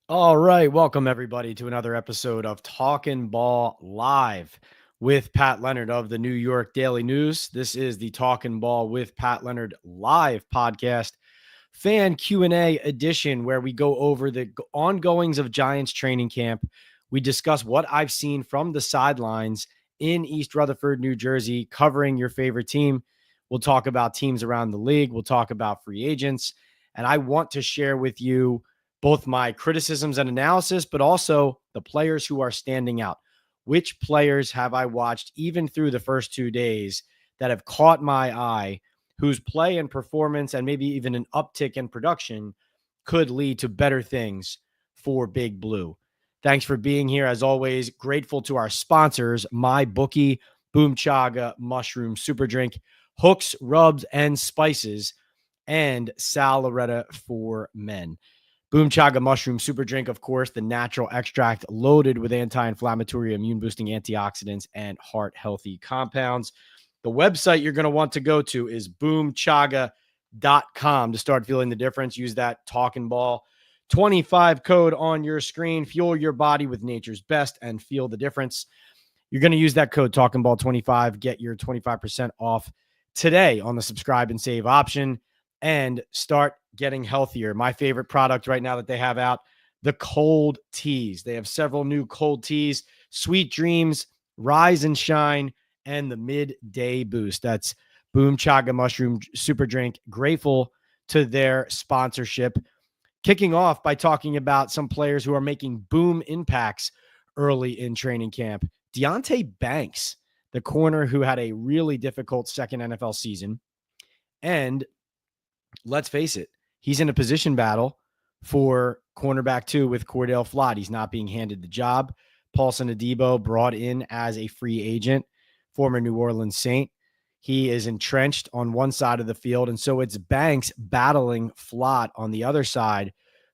All right, welcome everybody to another episode of Talkin' Ball Live with Pat Leonard of the New York Daily News. This is the Talkin' Ball with Pat Leonard live podcast, fan Q&A edition, where we go over the ongoings of Giants training camp. We discuss what I've seen from the sidelines in East Rutherford, New Jersey, covering your favorite team. We'll talk about teams around the league. We'll talk about free agents. And I want to share with you both my criticisms and analysis, but also the players who are standing out. Which players have I watched even through the first 2 days that have caught my eye, whose play and performance and maybe even an uptick in production could lead to better things for Big Blue? Thanks for being here. As always, grateful to our sponsors, My Bookie, Boom Chaga Mushroom Super Drink, Hooks, Rubs, and Spices, and Sal Loretta for Men. Boom Chaga Mushroom Super Drink, of course, the natural extract loaded with anti-inflammatory, immune-boosting antioxidants and heart-healthy compounds. The website you're going to want to go to is boomchaga.com to start feeling the difference. Use that Talkin' Ball 25 code on your screen. Fuel your body with nature's best and feel the difference. You're going to use that code Talkin' Ball 25, get your 25% off today on the subscribe and save option, and start getting healthier. My favorite product right now that they have out, the cold teas. They have several new cold teas: Sweet Dreams, Rise and Shine, and the Midday Boost. That's Boom Chaga Mushroom Super Drink. Grateful to their sponsorship. Kicking off by talking about some players who are making boom impacts early in training camp. Deonte Banks, the corner who had a really difficult second NFL season. And let's face it, he's in a position battle for cornerback 2 with Cordell Flott. He's not being handed the job. Paulson Adebo brought in as a free agent, former New Orleans Saint. He is entrenched on one side of the field, and so it's Banks battling Flott on the other side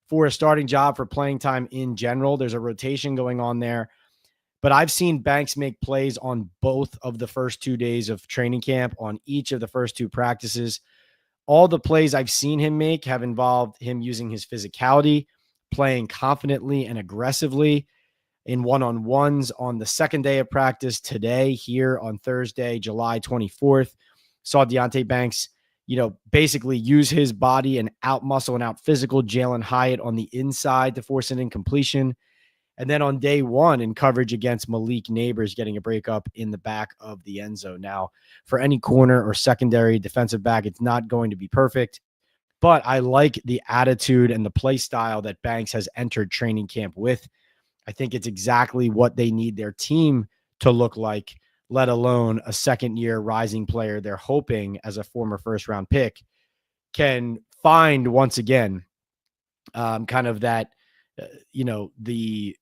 for a starting job, for playing time in general. There's a rotation going on there. But I've seen Banks make plays on both of the first 2 days of training camp, on each of the first 2 practices. All the plays I've seen him make have involved him using his physicality, playing confidently and aggressively in one-on-ones on the second day of practice today, here on Thursday, July 24th. Saw Deonte Banks, basically use his body and out-muscle and out-physical Jalen Hyatt on the inside to force an incompletion. And then on day 1 in coverage against Malik Nabers, getting a breakup in the back of the end zone. Now, for any corner or secondary defensive back, it's not going to be perfect, but I like the attitude and the play style that Banks has entered training camp with. I think it's exactly what they need their team to look like, let alone a second-year rising player they're hoping, as a former first-round pick, can find once again kind of that, the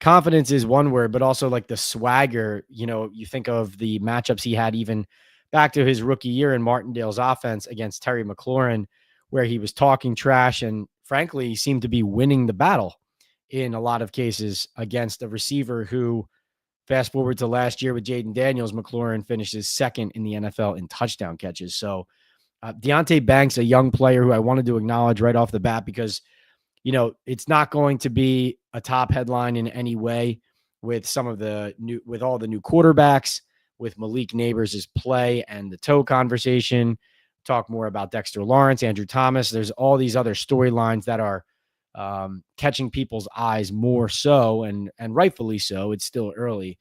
confidence is one word, but also like the swagger. You think of the matchups he had even back to his rookie year in Martindale's offense against Terry McLaurin, where he was talking trash and frankly seemed to be winning the battle in a lot of cases against a receiver who, fast forward to last year with Jaden Daniels, McLaurin finishes second in the NFL in touchdown catches. So Deonte Banks, a young player who I wanted to acknowledge right off the bat, because it's not going to be a top headline in any way with all the new quarterbacks, with Malik Nabers' play and the toe conversation. Talk more about Dexter Lawrence, Andrew Thomas. There's all these other storylines that are catching people's eyes more so, and rightfully so. It's still early.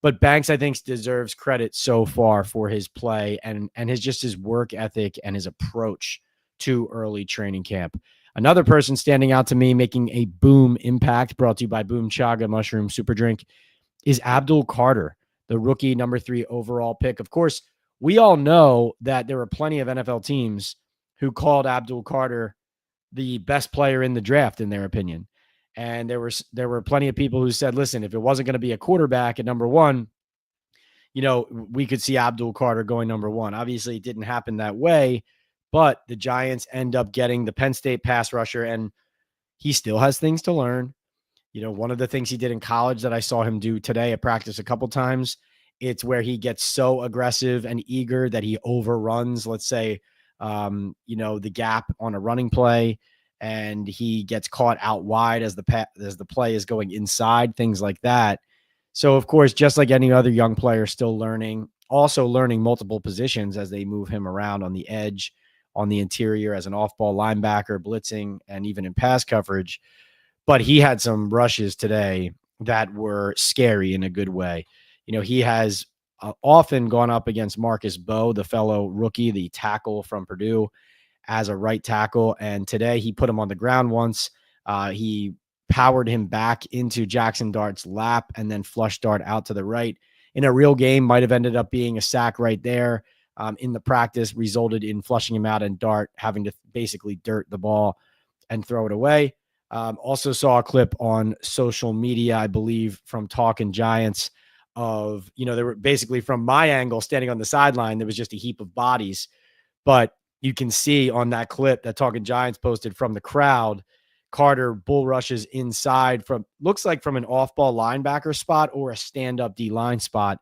But Banks, I think, deserves credit so far for his play and his work ethic and his approach to early training camp. Another person standing out to me, making a boom impact, brought to you by Boom Chaga Mushroom Super Drink, is Abdul Carter, the rookie number 3 overall pick. Of course, we all know that there were plenty of NFL teams who called Abdul Carter the best player in the draft, in their opinion. And there were plenty of people who said, listen, if it wasn't going to be a quarterback at number 1, we could see Abdul Carter going number 1. Obviously, it didn't happen that way, but the Giants end up getting the Penn State pass rusher, and he still has things to learn. One of the things he did in college that I saw him do today at practice a couple times, it's where he gets so aggressive and eager that he overruns, let's say, the gap on a running play. and he gets caught out wide as the play is going inside, things like that. So, of course, just like any other young player, still learning, also learning multiple positions as they move him around on the edge, on the interior as an off-ball linebacker, blitzing, and even in pass coverage. But he had some rushes today that were scary in a good way. He has often gone up against Marcus Bowe, the fellow rookie, the tackle from Purdue, as a right tackle. And today he put him on the ground once. He powered him back into Jackson Dart's lap and then flush Dart out to the right. In a real game, might have ended up being a sack right there. In the practice, resulted in flushing him out and Dart having to basically dirt the ball and throw it away. Also saw a clip on social media, I believe, from Talking Giants of, they were basically from my angle standing on the sideline. There was just a heap of bodies, but you can see on that clip that Talking Giants posted from the crowd, Carter bull rushes inside looks like from an off-ball linebacker spot or a stand-up D-line spot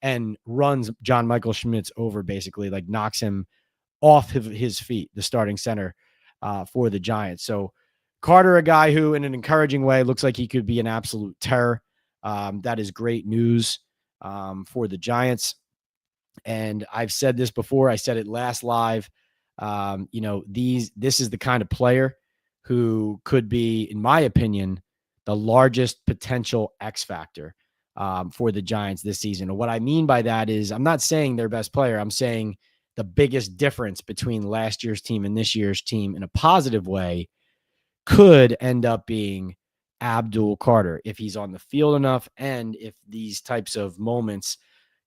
and runs John Michael Schmitz over, basically, like knocks him off of his feet, the starting center for the Giants. So Carter, a guy who in an encouraging way looks like he could be an absolute terror. That is great news for the Giants. And I've said this before. I said it last live. This is the kind of player who could be, in my opinion, the largest potential X factor for the Giants this season. And what I mean by that is I'm not saying their best player. I'm saying the biggest difference between last year's team and this year's team in a positive way could end up being Abdul Carter if he's on the field enough and if these types of moments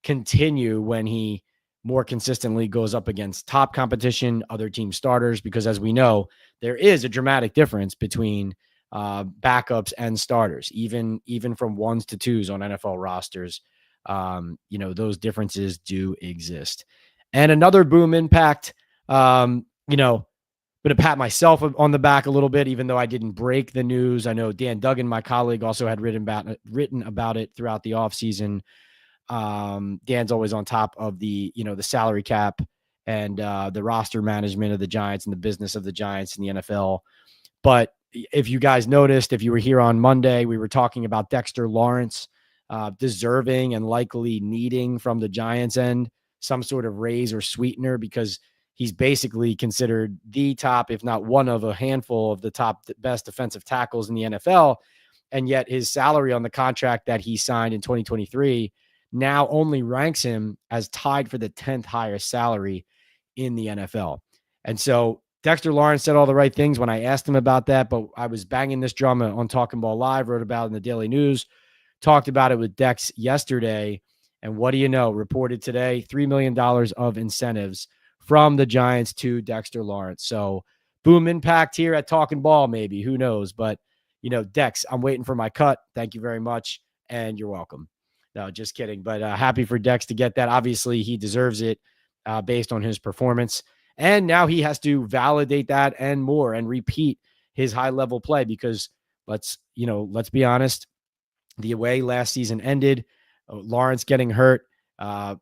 continue when he more consistently goes up against top competition, other team starters, because as we know, there is a dramatic difference between backups and starters, even from ones to twos on NFL rosters. Those differences do exist. And another boom impact, I'm going to pat myself on the back a little bit, even though I didn't break the news. I know Dan Duggan, my colleague, also had written about it throughout the offseason. Dan's always on top of the salary cap and the roster management of the Giants and the business of the Giants in the NFL. But if you guys noticed, if you were here on Monday, we were talking about Dexter Lawrence deserving and likely needing from the Giants end some sort of raise or sweetener, because he's basically considered the top, if not one of a handful of the top best defensive tackles in the NFL. And yet his salary on the contract that he signed in 2023 now only ranks him as tied for the 10th highest salary in the NFL. And so Dexter Lawrence said all the right things when I asked him about that, but I was banging this drum on Talking Ball Live, wrote about it in the Daily News, talked about it with Dex yesterday. And what do you know? Reported today, $3 million of incentives from the Giants to Dexter Lawrence. So boom impact here at Talking Ball, maybe, who knows? But, Dex, I'm waiting for my cut. Thank you very much. And you're welcome. No, just kidding. But happy for Dex to get that. Obviously, he deserves it based on his performance. And now he has to validate that and more and repeat his high level play, because let's be honest, the way last season ended, Lawrence getting hurt,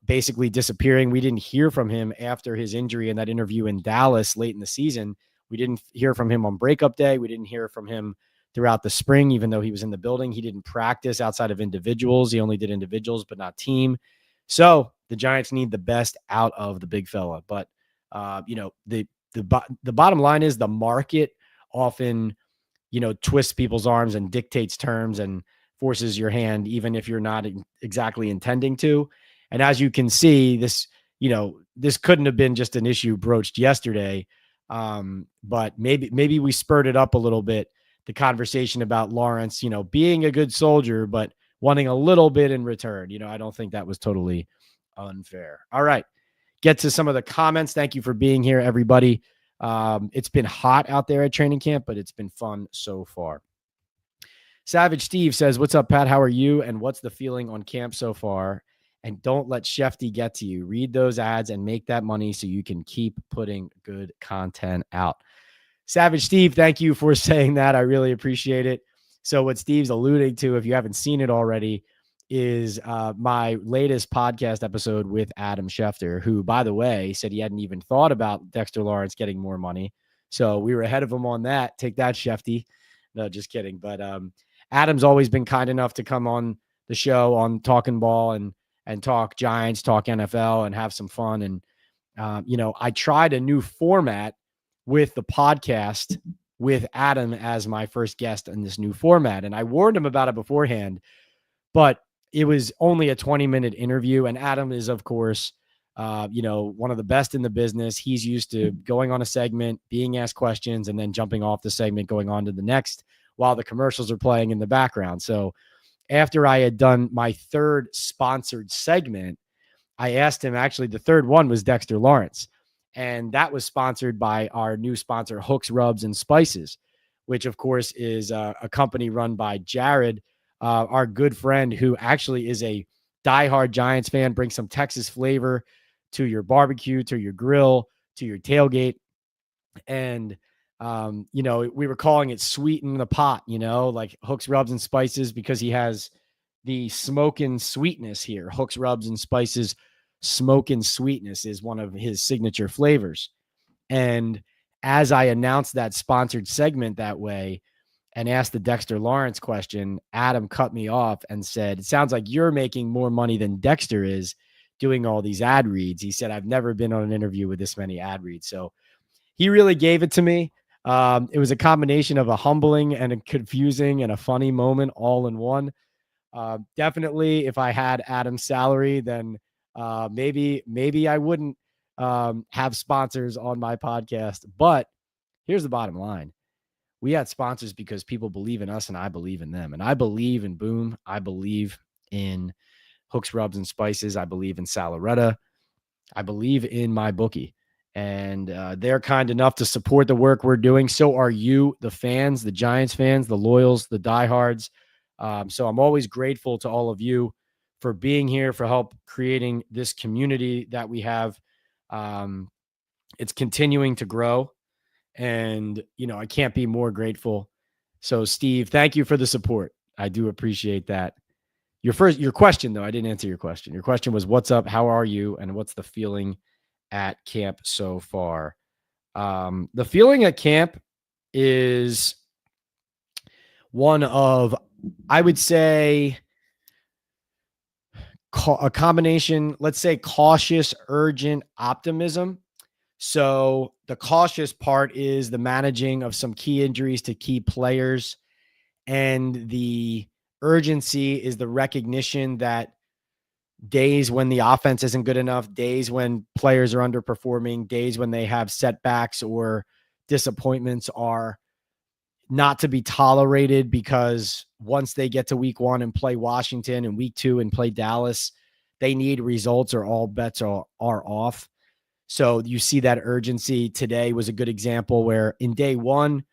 basically disappearing. We didn't hear from him after his injury in that interview in Dallas late in the season. We didn't hear from him on breakup day. We didn't hear from him throughout the spring, even though he was in the building. He didn't practice outside of individuals. He only did individuals, but not team. So the Giants need the best out of the big fella. But, the bottom line is the market often, twists people's arms and dictates terms and forces your hand, even if you're not exactly intending to. And as you can see, this couldn't have been just an issue broached yesterday. But maybe we spurred it up a little bit, the conversation about Lawrence, being a good soldier, but wanting a little bit in return. I don't think that was totally unfair. All right. Get to some of the comments. Thank you for being here, everybody. It's been hot out there at training camp, but it's been fun so far. Savage Steve says, what's up, Pat? How are you? And what's the feeling on camp so far? And don't let Shefty get to you. Read those ads and make that money so you can keep putting good content out. Savage Steve, thank you for saying that. I really appreciate it. So what Steve's alluding to, if you haven't seen it already, is my latest podcast episode with Adam Schefter, who, by the way, said he hadn't even thought about Dexter Lawrence getting more money. So we were ahead of him on that. Take that, Shefty. No, just kidding. But Adam's always been kind enough to come on the show on Talking Ball and talk Giants, talk NFL, and have some fun. And I tried a new format with the podcast with Adam as my first guest in this new format. And I warned him about it beforehand, but it was only a 20-minute interview. And Adam is, of course, one of the best in the business. He's used to going on a segment, being asked questions, and then jumping off the segment, going on to the next while the commercials are playing in the background. So after I had done my third sponsored segment, I asked him, actually, the third one was Dexter Lawrence. And that was sponsored by our new sponsor, Hooks, Rubs, and Spices, which, of course, is a company run by Jared, our good friend, who actually is a diehard Giants fan, brings some Texas flavor to your barbecue, to your grill, to your tailgate. And, we were calling it Sweeten the Pot, like Hooks, Rubs, and Spices, because he has the smoking sweetness here. Hooks, Rubs, and Spices smoking sweetness is one of his signature flavors. And as I announced that sponsored segment that way and asked the Dexter Lawrence question, Adam cut me off and said, "It sounds like you're making more money than Dexter is doing all these ad reads." He said, "I've never been on an interview with this many ad reads." So he really gave it to me. It was a combination of a humbling and a confusing and a funny moment all in one. Definitely, if I had Adam's salary, then maybe I wouldn't have sponsors on my podcast. But here's the bottom line. We had sponsors because people believe in us and I believe in them. And I believe in Boom. I believe in Hooks, Rubs, and Spices. I believe in Salaretta. I believe in my bookie. And they're kind enough to support the work we're doing. So are you, the fans, the Giants fans, the loyals, the diehards. So I'm always grateful to all of you for being here, for help creating this community that we have. It's continuing to grow. And, I can't be more grateful. So, Steve, thank you for the support. I do appreciate that. Your question, though, I didn't answer your question. Your question was, what's up? How are you? And what's the feeling at camp so far? The feeling at camp is one of, I would say, a combination, let's say, cautious, urgent optimism. So the cautious part is the managing of some key injuries to key players. And the urgency is the recognition that days when the offense isn't good enough, days when players are underperforming, days when they have setbacks or disappointments are not to be tolerated, because once they get to week 1 and play Washington, and week 2 and play Dallas, they need results or all bets are off. So you see that urgency. Today was a good example where in day 1,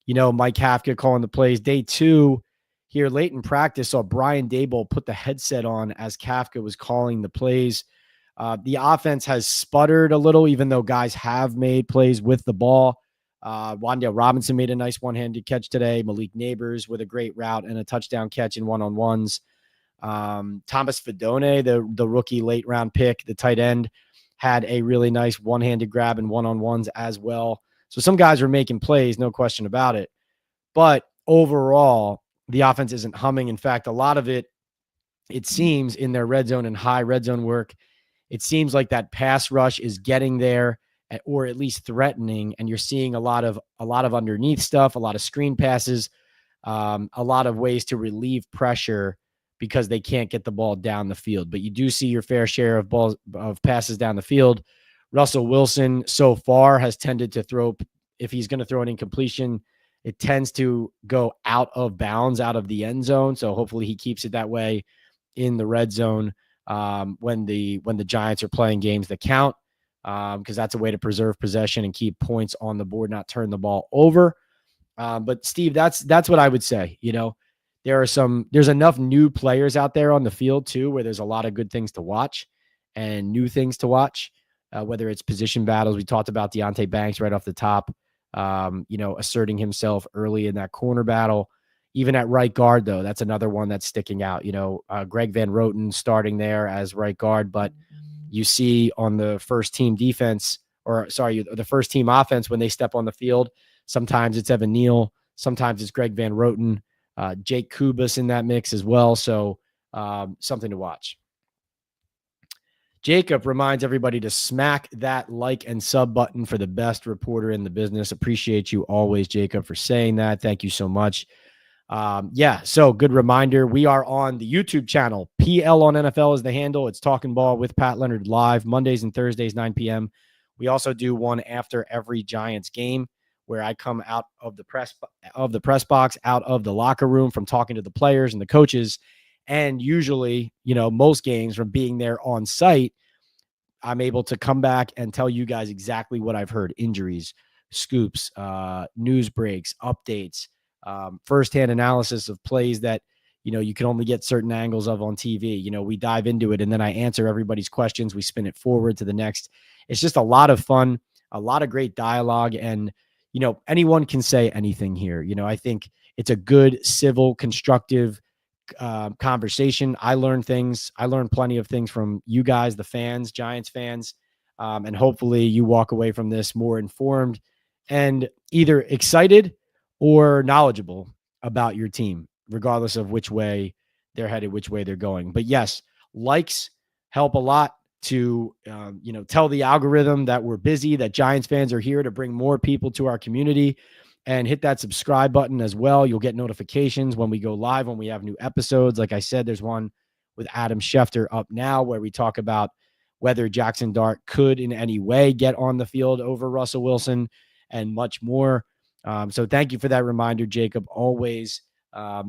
Mike Kafka calling the plays. Day 2, here late in practice, saw Brian Daboll put the headset on as Kafka was calling the plays. The offense has sputtered a little, even though guys have made plays with the ball. Wan'Dale Robinson made a nice one-handed catch today. Malik Nabers with a great route and a touchdown catch in one-on-ones. Thomas Fidone, the rookie late round pick, the tight end, had a really nice one-handed grab and one-on-ones as well. So some guys were making plays, no question about it. But overall, the offense isn't humming. In fact, a lot of it seems in their red zone and high red zone work, it seems like that pass rush is getting there, or at least threatening. And you're seeing a lot of underneath stuff, a lot of screen passes, a lot of ways to relieve pressure because they can't get the ball down the field. But you do see your fair share of passes down the field. Russell Wilson so far has tended to throw, if he's going to throw an incompletion, it tends to go out of bounds, out of the end zone. So hopefully he keeps it that way in the red zone when the Giants are playing games that count, because that's a way to preserve possession and keep points on the board, not turn the ball over. But Steve, that's what I would say. There's enough new players out there on the field too, where there's a lot of good things to watch and new things to watch, whether it's position battles. We talked about Deonte Banks right off the top, asserting himself early in that corner battle. Even at right guard, though, that's another one that's sticking out. Greg Van Roten starting there as right guard, but you see on the first team defense, the first team offense when they step on the field. Sometimes it's Evan Neal. Sometimes it's Greg Van Roten, Jake Kubas in that mix as well. So something to watch. Jacob reminds everybody to smack that like and sub button for the best reporter in the business. Appreciate you always, Jacob, for saying that. Thank you so much. So good reminder. We are on the YouTube channel. PL on NFL is the handle. It's Talking Ball with Pat Leonard live Mondays and Thursdays, 9 p.m. We also do one after every Giants game where I come out of the press box, out of the locker room from talking to the players and the coaches. And usually, most games from being there on site, I'm able to come back and tell you guys exactly what I've heard: injuries, scoops, news breaks, updates, firsthand analysis of plays that, you can only get certain angles of on TV. We dive into it and then I answer everybody's questions. We spin it forward to the next. It's just a lot of fun, a lot of great dialogue. And, anyone can say anything here. I think it's a good, civil, constructive conversation. I learn things. I learned plenty of things from you guys, the fans, Giants fans. And hopefully you walk away from this more informed and either excited or knowledgeable about your team, regardless of which way they're headed, which way they're going. But yes, likes help a lot to, tell the algorithm that we're busy, that Giants fans are here to bring more people to our community. And hit that subscribe button as well. You'll get notifications when we go live, when we have new episodes. Like I said, there's one with Adam Schefter up now where we talk about whether Jackson Dart could in any way get on the field over Russell Wilson and much more. So thank you for that reminder, Jacob. Always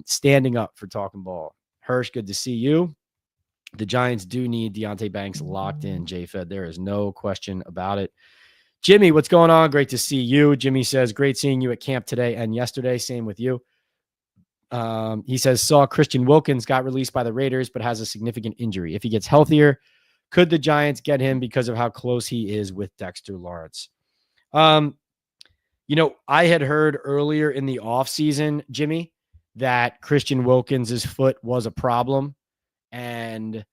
standing up for Talking Ball. Hirsch, good to see you. The Giants do need Deonte Banks locked in, J-Fed. There is no question about it. Jimmy, what's going on? Great to see you. Jimmy says, great seeing you at camp today and yesterday. Same with you. He says, saw Christian Wilkins got released by the Raiders, but has a significant injury. If he gets healthier, could the Giants get him because of how close he is with Dexter Lawrence? I had heard earlier in the offseason, Jimmy, that Christian Wilkins' foot was a problem and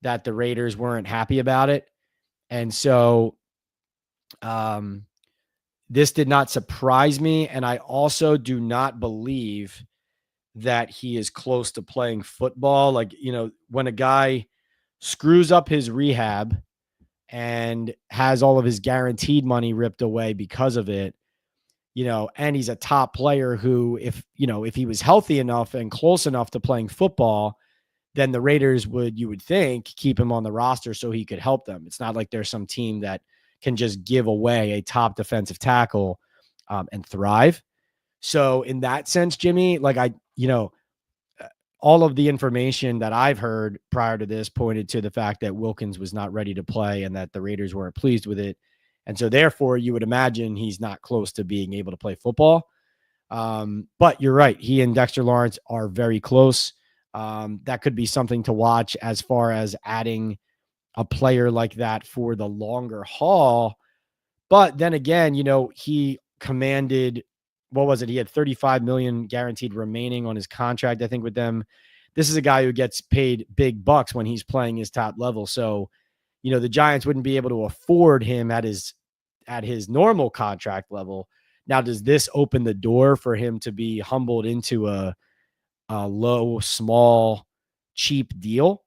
that the Raiders weren't happy about it. And so this did not surprise me. And I also do not believe that he is close to playing football. Like, when a guy screws up his rehab and has all of his guaranteed money ripped away because of it, and he's a top player who, if he was healthy enough and close enough to playing football, then the Raiders would, you would think, keep him on the roster so he could help them. It's not like there's some team that can just give away a top defensive tackle and thrive. So in that sense, Jimmy, all of the information that I've heard prior to this pointed to the fact that Wilkins was not ready to play and that the Raiders weren't pleased with it. And so therefore you would imagine he's not close to being able to play football. But you're right. He and Dexter Lawrence are very close. That could be something to watch as far as adding a player like that for the longer haul. But then again, he commanded, what was it? He had $35 million guaranteed remaining on his contract, I think, with them. This is a guy who gets paid big bucks when he's playing his top level. So, the Giants wouldn't be able to afford him at his normal contract level. Now, does this open the door for him to be humbled into a low, small, cheap deal?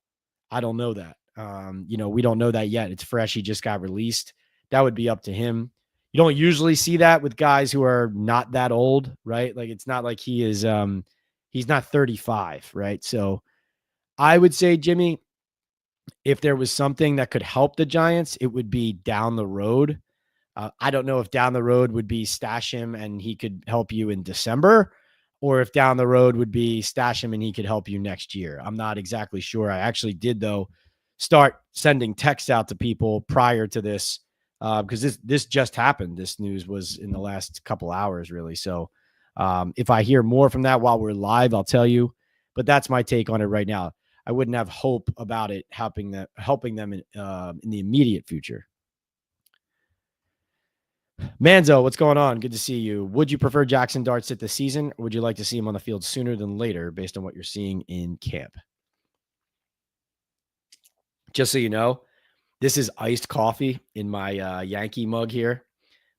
I don't know that. We don't know that yet. It's fresh. He just got released. That would be up to him. You don't usually see that with guys who are not that old, right? Like, it's not like he is, he's not 35, right? So I would say, Jimmy, if there was something that could help the Giants, it would be down the road. I don't know if down the road would be stash him and he could help you in December, or if down the road would be stash him and he could help you next year. I'm not exactly sure. I actually did, though, start sending texts out to people prior to this because this just happened. This news was in the last couple hours, really. So if I hear more from that while we're live, I'll tell you. But that's my take on it right now. I wouldn't have hope about it helping them in the immediate future. Manzo, what's going on? Good to see you. Would you prefer Jackson Dart sit this season, or would you like to see him on the field sooner than later based on what you're seeing in camp? Just so you know, This is iced coffee in my Yankee mug here.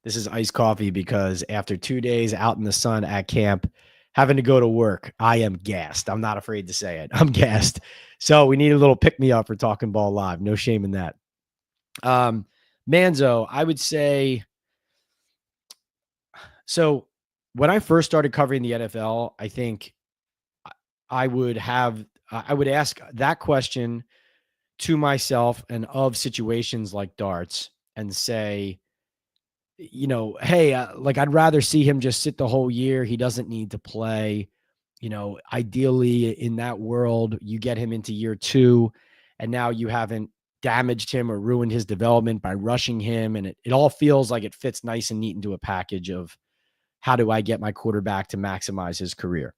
This is iced coffee because after 2 days out in the sun at camp, having to go to work, I am gassed. I'm not afraid to say it. I'm gassed. So we need a little pick me up for Talking Ball Live. No shame in that. Manzo, I would say. So when I first started covering the NFL, I think I would ask that question to myself and of situations like darts and say, hey, like I'd rather see him just sit the whole year. He doesn't need to play. Ideally in that world, you get him into year 2 and now you haven't damaged him or ruined his development by rushing him. And it all feels like it fits nice and neat into a package of how do I get my quarterback to maximize his career?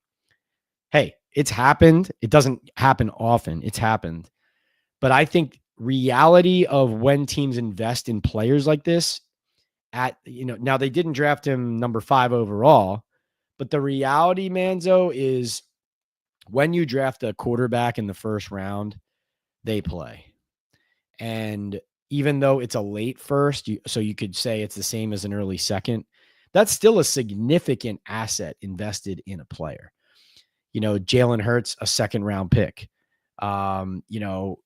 Hey, it's happened. It doesn't happen often. It's happened. But I think reality of when teams invest in players like this now they didn't draft him number 5 overall, but the reality, Manzo, is when you draft a quarterback in the first round, they play. And even though it's a late first, so you could say it's the same as an early second, that's still a significant asset invested in a player. Jalen Hurts, a second round pick. Russell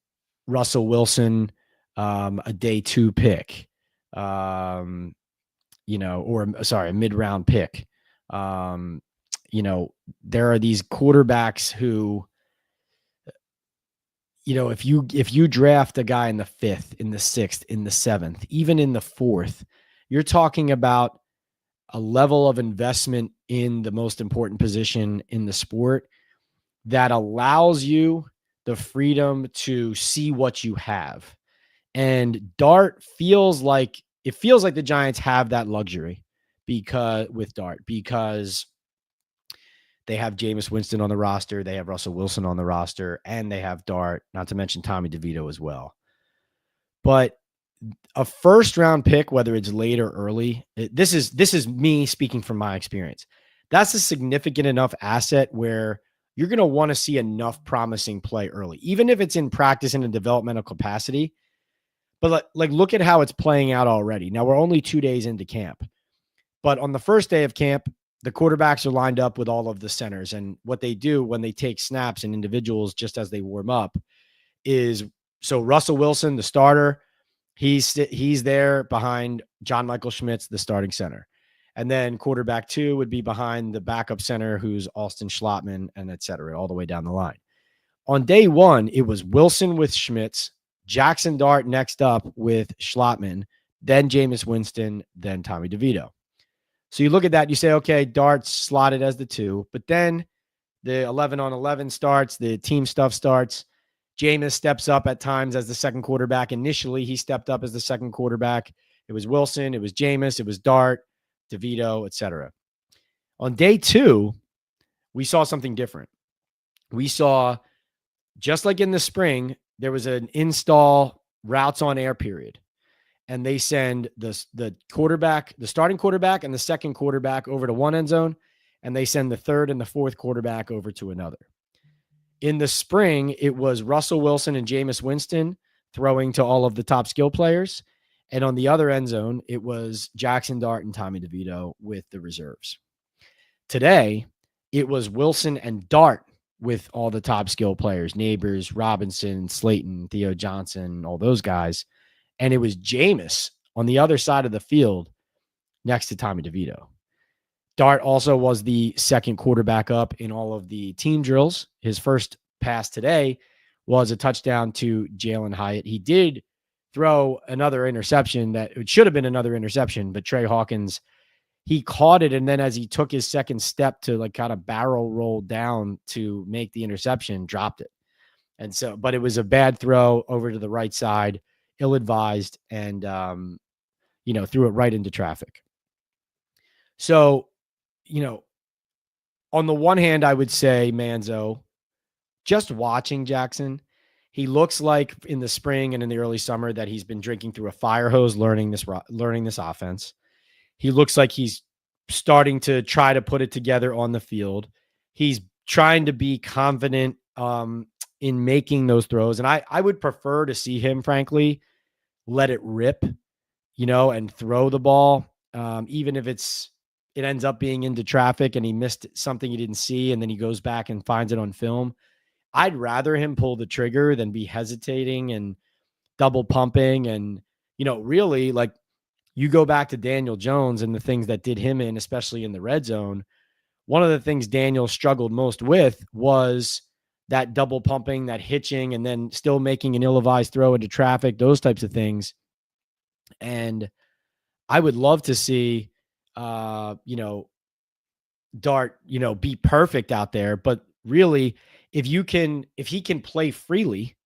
Wilson, a day 2 pick. A mid-round pick. There are these quarterbacks who, if you draft a guy in the 5th, in the 6th, in the 7th, even in the 4th, you're talking about a level of investment in the most important position in the sport that allows you the freedom to see what you have. And Dart feels like the Giants have that luxury because they have Jameis Winston on the roster, they have Russell Wilson on the roster, and they have Dart, not to mention Tommy DeVito as well. But a first round pick, whether it's late or early, this is me speaking from my experience. That's a significant enough asset where you're going to want to see enough promising play early, even if it's in practice in a developmental capacity. But look at how it's playing out already. Now we're only 2 days into camp, but on the first day of camp, the quarterbacks are lined up with all of the centers. And what they do when they take snaps and individuals, just as they warm up, is so Russell Wilson, the starter, he's there behind John Michael Schmitz, the starting center. And then quarterback 2 would be behind the backup center, who's Austin Schlottman, and et cetera, all the way down the line. On day 1, it was Wilson with Schmitz, Jackson Dart next up with Schlottman, then Jameis Winston, then Tommy DeVito. So you look at that, you say, okay, Dart's slotted as the 2, but then the 11-on-11 starts, the team stuff starts. Jameis steps up at times as the second quarterback. Initially, he stepped up as the second quarterback. It was Wilson, it was Jameis, it was Dart, DeVito, etc. On day 2, we saw something different. We saw, just like in the spring, there was an install routes on air period. And they send the quarterback, the starting quarterback and the second quarterback over to one end zone, and they send the third and the fourth quarterback over to another. In the spring, it was Russell Wilson and Jameis Winston throwing to all of the top skill players. And on the other end zone, it was Jackson Dart and Tommy DeVito with the reserves. Today, it was Wilson and Dart with all the top skill players, Nabers, Robinson, Slayton, Theo Johnson, all those guys. And it was Jameis on the other side of the field next to Tommy DeVito. Dart also was the second quarterback up in all of the team drills. His first pass today was a touchdown to Jalen Hyatt. He did throw another interception that it should have been another interception, but Trey Hawkins, he caught it. And then as he took his second step to kind of barrel roll down to make the interception, dropped it. And so, but it was a bad throw over to the right side, ill-advised, and, threw it right into traffic. So, on the one hand, I would say, Manzo, just watching Jackson, he looks like in the spring and in the early summer that he's been drinking through a fire hose, learning this offense. He looks like he's starting to try to put it together on the field. He's trying to be confident in making those throws. And I would prefer to see him, frankly, let it rip, and throw the ball, even if it ends up being into traffic and he missed something he didn't see and then he goes back and finds it on film. I'd rather him pull the trigger than be hesitating and double pumping. And, really, like, you go back to Daniel Jones and the things that did him in, especially in the red zone. One of the things Daniel struggled most with was that double pumping, that hitching, and then still making an ill-advised throw into traffic, those types of things. And I would love to see, Dart, be perfect out there. But really, if he can play freely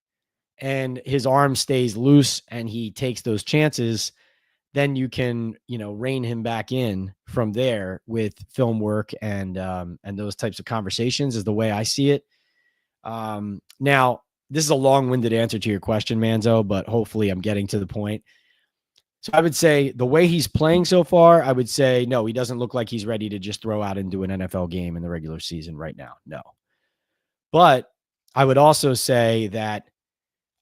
and his arm stays loose and he takes those chances, then you can, rein him back in from there with film work and those types of conversations is the way I see it. Now, this is a long-winded answer to your question, Manzo, but hopefully I'm getting to the point. So I would say the way he's playing so far, I would say, no, he doesn't look like he's ready to just throw out into an NFL game in the regular season right now. No. But I would also say that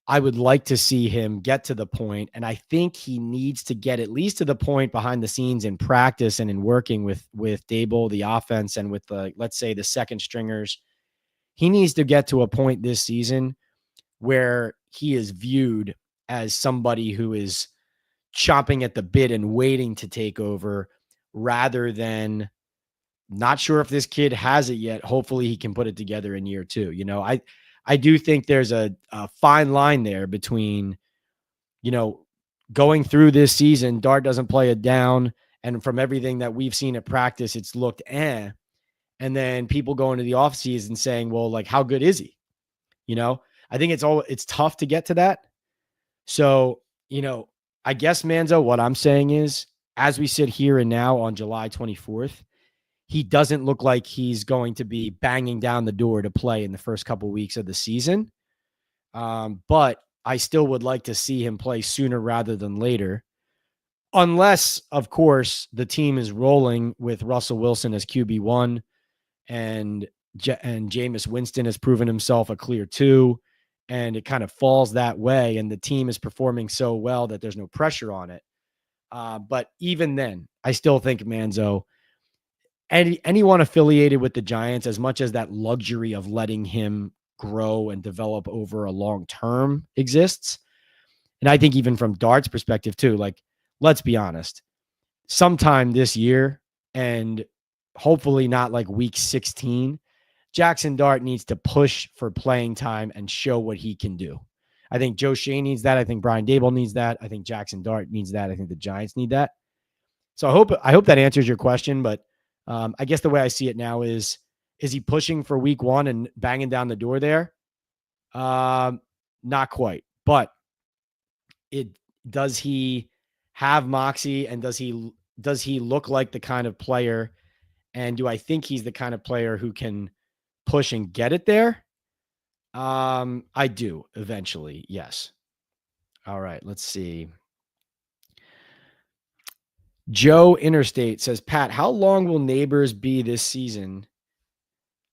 I would like to see him get to the point, and I think he needs to get at least to the point behind the scenes in practice and in working with Daboll, the offense, and with let's say the second stringers. He needs to get to a point this season where he is viewed as somebody who is chomping at the bit and waiting to take over, rather than not sure if this kid has it yet. Hopefully he can put it together in year 2. I do think there's a fine line there between, going through this season, Dart doesn't play it down. And from everything that we've seen at practice, it's looked And then people go into the offseason saying, well, like, how good is he? I think it's tough to get to that. So, I guess, Manzo, what I'm saying is, as we sit here and now on July 24th, he doesn't look like he's going to be banging down the door to play in the first couple of weeks of the season. But I still would like to see him play sooner rather than later. Unless, of course, the team is rolling with Russell Wilson as QB1 and Jameis Winston has proven himself a clear 2. And it kind of falls that way, and the team is performing so well that there's no pressure on it. But even then, I still think, Manzo, anyone affiliated with the Giants, as much as that luxury of letting him grow and develop over a long term exists, and I think even from Dart's perspective too, like, let's be honest, sometime this year, and hopefully not like week 16, Jackson Dart needs to push for playing time and show what he can do. I think Joe Shea needs that. I think Brian Daboll needs that. I think Jackson Dart needs that. I think the Giants need that. So I hope that answers your question. But I guess the way I see it now is he pushing for week 1 and banging down the door there? Not quite. But does he have moxie, and does he look like the kind of player, and do I think he's the kind of player who can push and get it there? I do eventually. Yes. All right. Let's see. Joe Interstate says, Pat, how long will Nabers be this season?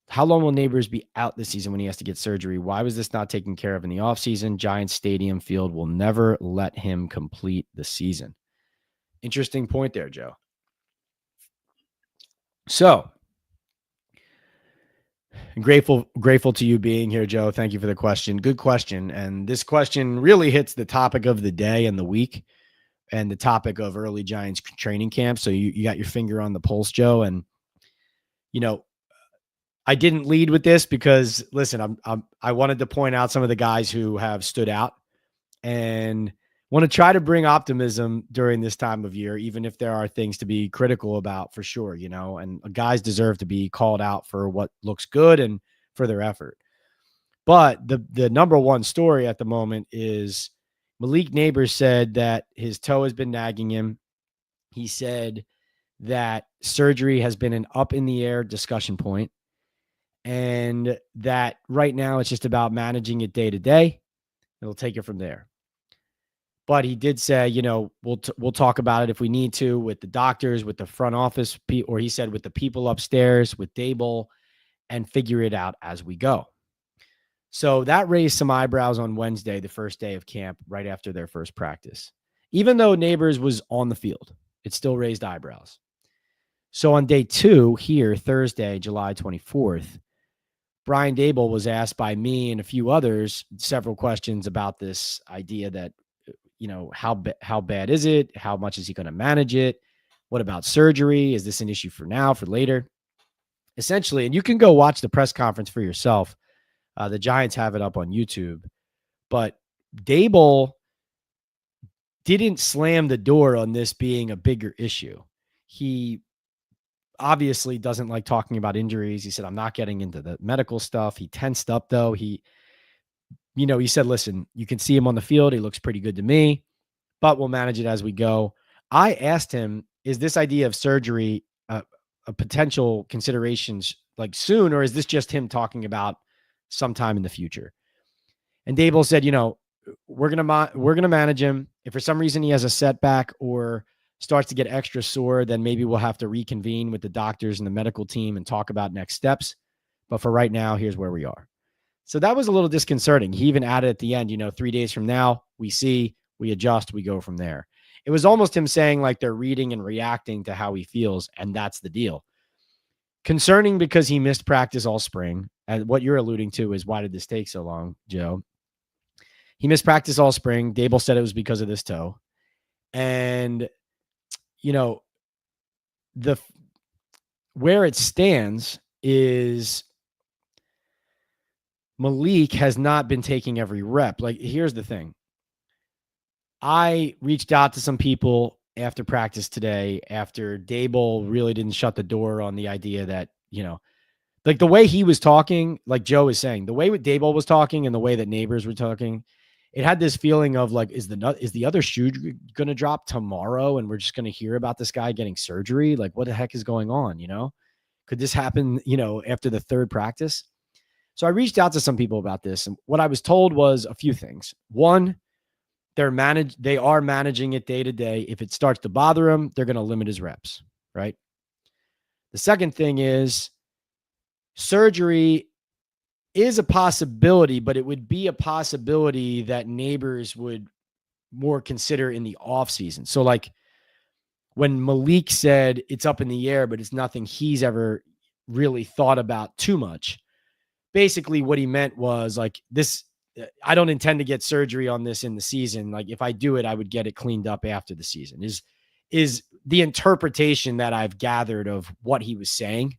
How long will Nabers be out this season when he has to get surgery? Why was this not taken care of in the offseason? Giants Stadium field will never let him complete the season. Interesting point there, Joe. So, grateful to you being here, Joe. Thank you for the question. Good question. And this question really hits the topic of the day and the week, and the topic of early Giants training camp. So you got your finger on the pulse, Joe. And, I didn't lead with this because, listen, I wanted to point out some of the guys who have stood out, and want to try to bring optimism during this time of year, even if there are things to be critical about, for sure, and guys deserve to be called out for what looks good and for their effort. But the number one story at the moment is Malik Nabers said that his toe has been nagging him. He said that surgery has been an up in the air discussion point, and that right now it's just about managing it day to day. It'll take it from there. But he did say, we'll talk about it if we need to with the doctors, with the front office, or he said with the people upstairs, with Daboll, and figure it out as we go. So that raised some eyebrows on Wednesday, the first day of camp, right after their first practice. Even though Nabers was on the field, it still raised eyebrows. So on day 2 here, Thursday, July 24th, Brian Daboll was asked by me and a few others several questions about this idea that, how bad is it? How much is he going to manage it? What about surgery? Is this an issue for now, for later? Essentially, and you can go watch the press conference for yourself. The Giants have it up on YouTube. But Daboll didn't slam the door on this being a bigger issue. He obviously doesn't like talking about injuries. He said, I'm not getting into the medical stuff. He tensed up, though. He said, listen, you can see him on the field. He looks pretty good to me, but we'll manage it as we go. I asked him, is this idea of surgery a potential considerations like soon, or is this just him talking about sometime in the future? And Daboll said, we're going to manage him. If for some reason he has a setback or starts to get extra sore, then maybe we'll have to reconvene with the doctors and the medical team and talk about next steps. But for right now, here's where we are. So that was a little disconcerting. He even added at the end, 3 days from now, we see, we adjust, we go from there. It was almost him saying like they're reading and reacting to how he feels, and that's the deal. Concerning because he missed practice all spring. And what you're alluding to is, why did this take so long, Joe? He missed practice all spring. Daboll said it was because of this toe. And, where it stands is Malik has not been taking every rep. Like, here's the thing. I reached out to some people after practice today, after Daboll really didn't shut the door on the idea that, like the way he was talking, like Joe is saying, the way Daboll was talking and the way that Nabers were talking, it had this feeling of like, is the other shoe going to drop tomorrow? And we're just going to hear about this guy getting surgery? Like, what the heck is going on? Could this happen, after the third practice? So I reached out to some people about this. And what I was told was a few things. One, they are managing it day to day. If it starts to bother him, they're going to limit his reps, right? The second thing is surgery is a possibility, but it would be a possibility that Nabers would more consider in the offseason. So like when Malik said it's up in the air, but it's nothing he's ever really thought about too much, basically what he meant was like this, I don't intend to get surgery on this in the season. Like if I do it, I would get it cleaned up after the season is the interpretation that I've gathered of what he was saying.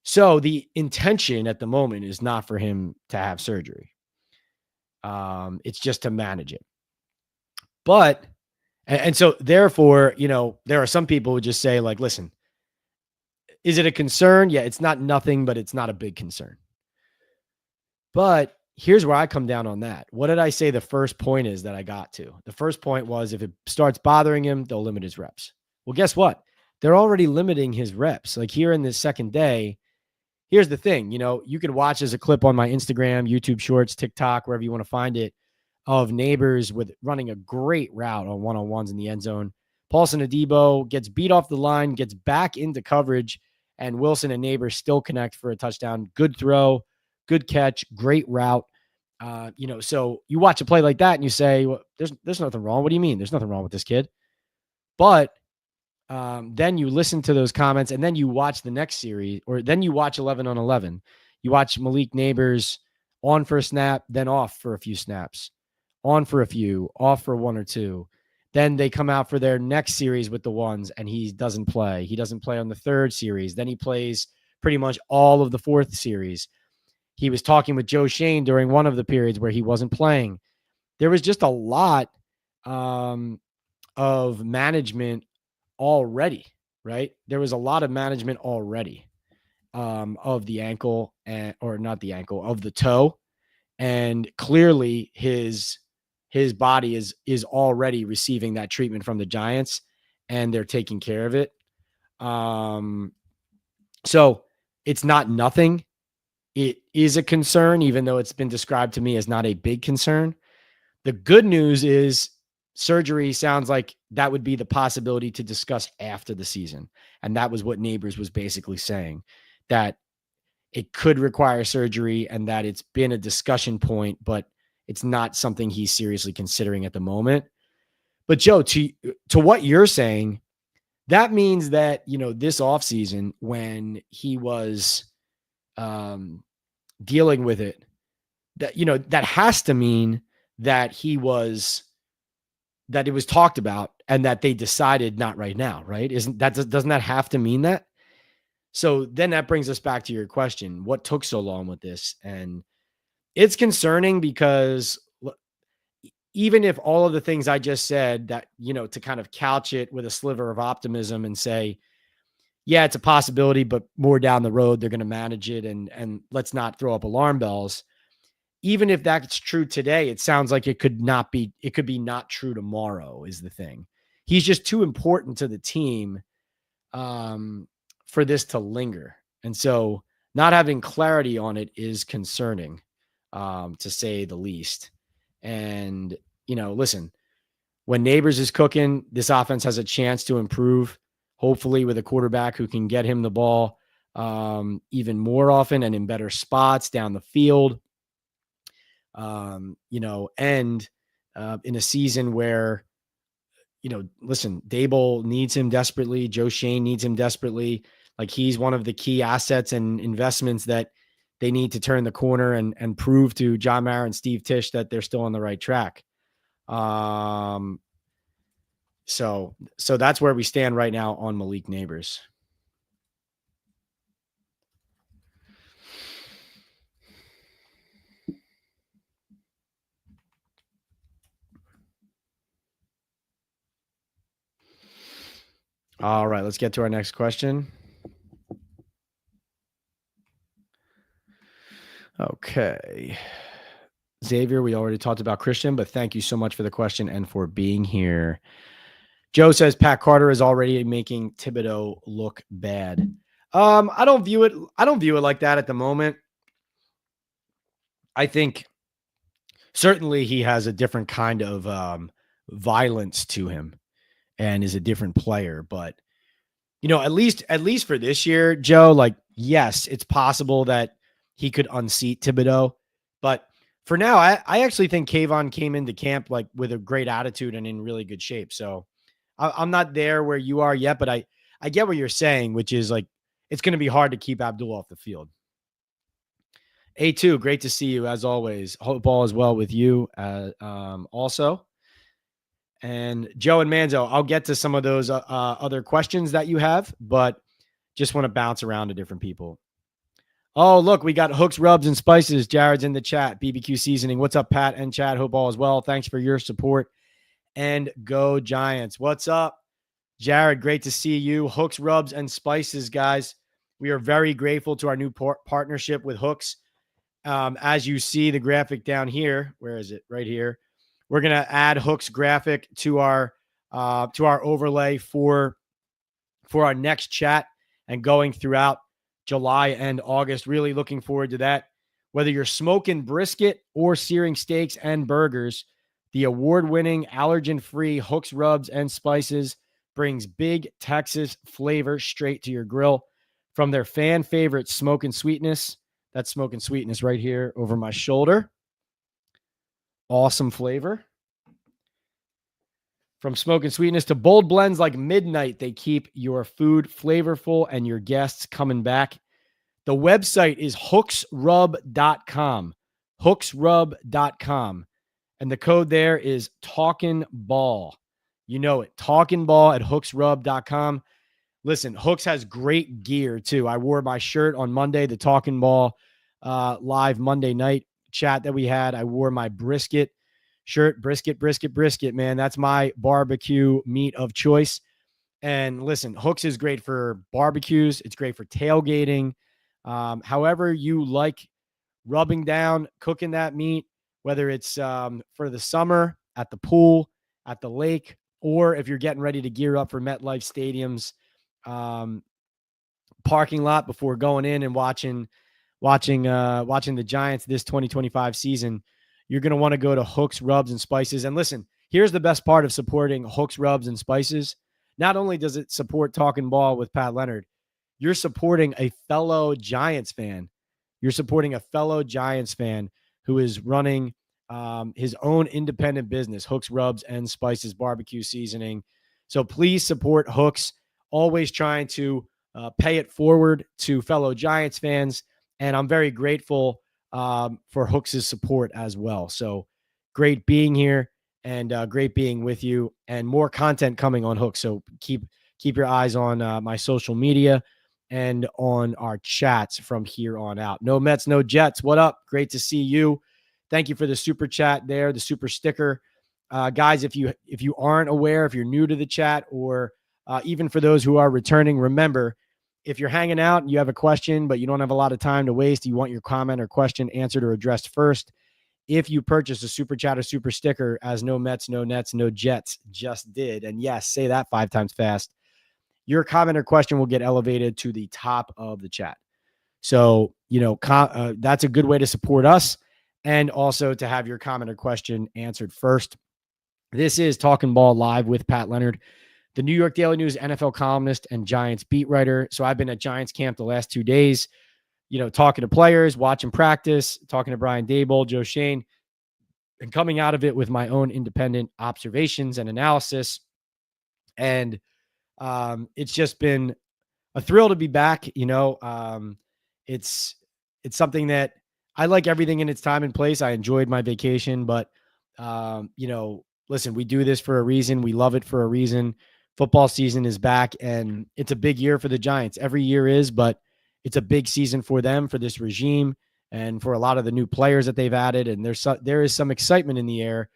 So the intention at the moment is not for him to have surgery. It's just to manage it. But, and so therefore, there are some people who just say like, listen, is it a concern? Yeah, it's not nothing, but it's not a big concern. But here's where I come down on that. What did I say the first point is that I got to? The first point was if it starts bothering him, they'll limit his reps. Well, guess what? They're already limiting his reps. Like here in this second day, here's the thing, you can watch as a clip on my Instagram, YouTube Shorts, TikTok, wherever you want to find it, of Nabers with running a great route on one-on-ones in the end zone. Paulson Adebo gets beat off the line, gets back into coverage, and Wilson and Nabers still connect for a touchdown. Good throw, good catch, great route. So you watch a play like that and you say, well, there's nothing wrong. What do you mean? There's nothing wrong with this kid. But then you listen to those comments and then you watch the next series, or then you watch 11 on 11. You watch Malik Nabers on for a snap, then off for a few snaps, on for a few, off for one or two. Then they come out for their next series with the ones and he doesn't play. He doesn't play on the third series. Then he plays pretty much all of the fourth series. He was talking with Joe Schoen during one of the periods where he wasn't playing. There was just a lot of management already, right? There was a lot of management already of the ankle or not the ankle, of the toe. And clearly his body is already receiving that treatment from the Giants and they're taking care of it. So it's not nothing. It is a concern, even though it's been described to me as not a big concern. The good news is surgery sounds like that would be the possibility to discuss after the season. And that was what Nabers was basically saying, that it could require surgery and that it's been a discussion point, but it's not something he's seriously considering at the moment. But Joe, to what you're saying, that means that, this offseason when he was dealing with it, that has to mean that that it was talked about and that they decided not right now, right? Doesn't that have to mean that? So then that brings us back to your question. What took so long with this? And it's concerning because even if all of the things I just said that, to kind of couch it with a sliver of optimism and say, yeah, it's a possibility, but more down the road, they're going to manage it. And let's not throw up alarm bells. Even if that's true today, it sounds like it could be not true tomorrow is the thing. He's just too important to the team for this to linger. And so not having clarity on it is concerning, to say the least. And, listen, when Nabers is cooking, this offense has a chance to improve, hopefully with a quarterback who can get him the ball even more often and in better spots down the field. And in a season where, listen, Daboll needs him desperately. Joe Schoen needs him desperately. Like, he's one of the key assets and investments that they need to turn the corner and prove to John Mara and Steve Tisch that they're still on the right track. So that's where we stand right now on Malik Nabers. All right, let's get to our next question. Okay. Xavier, we already talked about Christian, but thank you so much for the question and for being here. Joe says Pat Carter is already making Thibodeau look bad. I don't view it like that at the moment. I think certainly he has a different kind of violence to him and is a different player, but at least for this year, Joe, like, yes, it's possible that he could unseat Thibodeau, but for now, I actually think Kayvon came into camp like with a great attitude and in really good shape. So I'm not there where you are yet, but I get what you're saying, which is like, it's going to be hard to keep Abdul off the field. A2, great to see you as always. Hope all is well with you also. And Joe and Manzo, I'll get to some of those other questions that you have, but just want to bounce around to different people. Oh, look, we got Hooks, Rubs, and Spices. Jared's in the chat. BBQ Seasoning. What's up, Pat and Chad? Hope all is well. Thanks for your support. And go Giants. What's up, Jared? Great to see you. Hooks, Rubs, and Spices, guys. We are very grateful to our new partnership with Hooks. As you see the graphic down here, where is it? Right here. We're going to add Hooks graphic to our overlay for our next chat and going throughout July and August. Really looking forward to that. Whether you're smoking brisket or searing steaks and burgers, the award-winning allergen-free Hooks, Rubs, and Spices brings big Texas flavor straight to your grill. From their fan favorite Smoke and Sweetness, that's Smoke and Sweetness right here over my shoulder. Awesome flavor. From Smoke and Sweetness to bold blends like Midnight, they keep your food flavorful and your guests coming back. The website is hooksrub.com. Hooksrub.com. And the code there is Talkin' Ball. You know it. Talkin' Ball at hooksrub.com. Listen, Hooks has great gear too. I wore my shirt on Monday, the Talkin' Ball live Monday night chat that we had. I wore my brisket shirt. Brisket, man. That's my barbecue meat of choice. And listen, Hooks is great for barbecues. It's great for tailgating. However you like rubbing down, cooking that meat, whether it's for the summer, at the pool, at the lake, or if you're getting ready to gear up for MetLife Stadium's parking lot before going in and watching the Giants this 2025 season, you're going to want to go to Hooks, Rubs, and Spices. And listen, here's the best part of supporting Hooks, Rubs, and Spices. Not only does it support Talking Ball with Pat Leonard, you're supporting a fellow Giants fan you're supporting a fellow Giants fan who is running his own independent business, Hooks Rubs and Spices Barbecue Seasoning. So please support Hooks, always trying to pay it forward to fellow Giants fans. And I'm very grateful for Hooks' support as well. So great being here and great being with you, and more content coming on Hooks. So keep your eyes on my social media and on our chats from here on out. No Mets, no Jets. What up? Great to see you. Thank you for the super chat there, the super sticker. Guys, if you aren't aware, if you're new to the chat, or even for those who are returning, remember, if you're hanging out and you have a question, but you don't have a lot of time to waste, you want your comment or question answered or addressed first, if you purchase a super chat or super sticker, as No Mets, No Nets, No Jets just did, and yes, say that 5 times fast, your comment or question will get elevated to the top of the chat. So, that's a good way to support us, and also to have your comment or question answered first. This is Talking Ball Live with Pat Leonard, the New York Daily News NFL columnist and Giants beat writer. So I've been at Giants camp the last 2 days, talking to players, watching practice, talking to Brian Daboll, Joe Schoen, and coming out of it with my own independent observations and analysis. And it's just been a thrill to be back. It's something that I like, everything in its time and place. I enjoyed my vacation, but listen, we do this for a reason. We love it for a reason. Football season is back, and it's a big year for the Giants. Every year is, but it's a big season for them, for this regime, and for a lot of the new players that they've added. And there is some excitement in the air,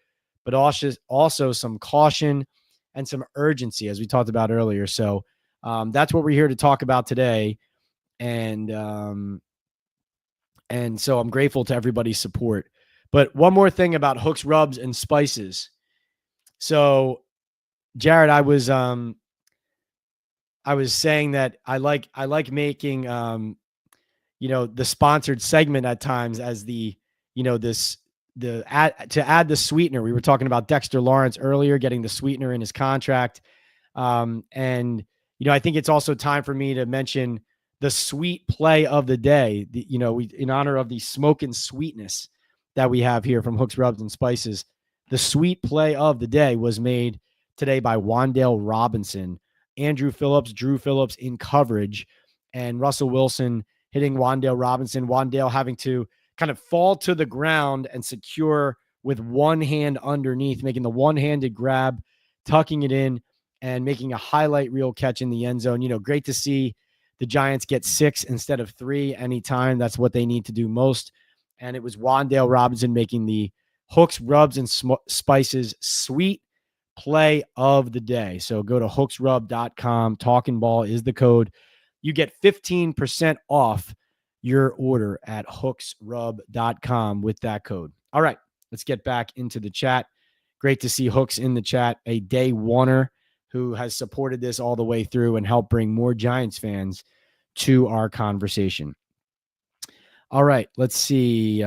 but also some caution and some urgency, as we talked about earlier. So that's what we're here to talk about today. And so I'm grateful to everybody's support. But one more thing about Hooks, Rubs, and Spices. So, Jared, I was saying that I like making the sponsored segment at times as to add the sweetener. We were talking about Dexter Lawrence earlier, getting the sweetener in his contract. And I think it's also time for me to mention the sweet play of the day. In honor of the smoke and sweetness that we have here from Hooks, Rubs, and Spices. The sweet play of the day was made today by Wan'Dale Robinson. Andrew Phillips, Drew Phillips in coverage, and Russell Wilson hitting Wan'Dale Robinson. Wan'Dale having to kind of fall to the ground and secure with one hand underneath, making the one-handed grab, tucking it in, and making a highlight reel catch in the end zone. Great to see the Giants get 6 instead of 3 anytime. That's what they need to do most. And it was Wan'Dale Robinson making the Hooks, Rubs, and Spices sweet play of the day. So go to hooksrub.com. Talking Ball is the code. You get 15% off your order at hooksrub.com with that code. All right, let's get back into the chat. Great to see Hooks in the chat, a day oneer who has supported this all the way through and helped bring more Giants fans to our conversation. All right, let's see.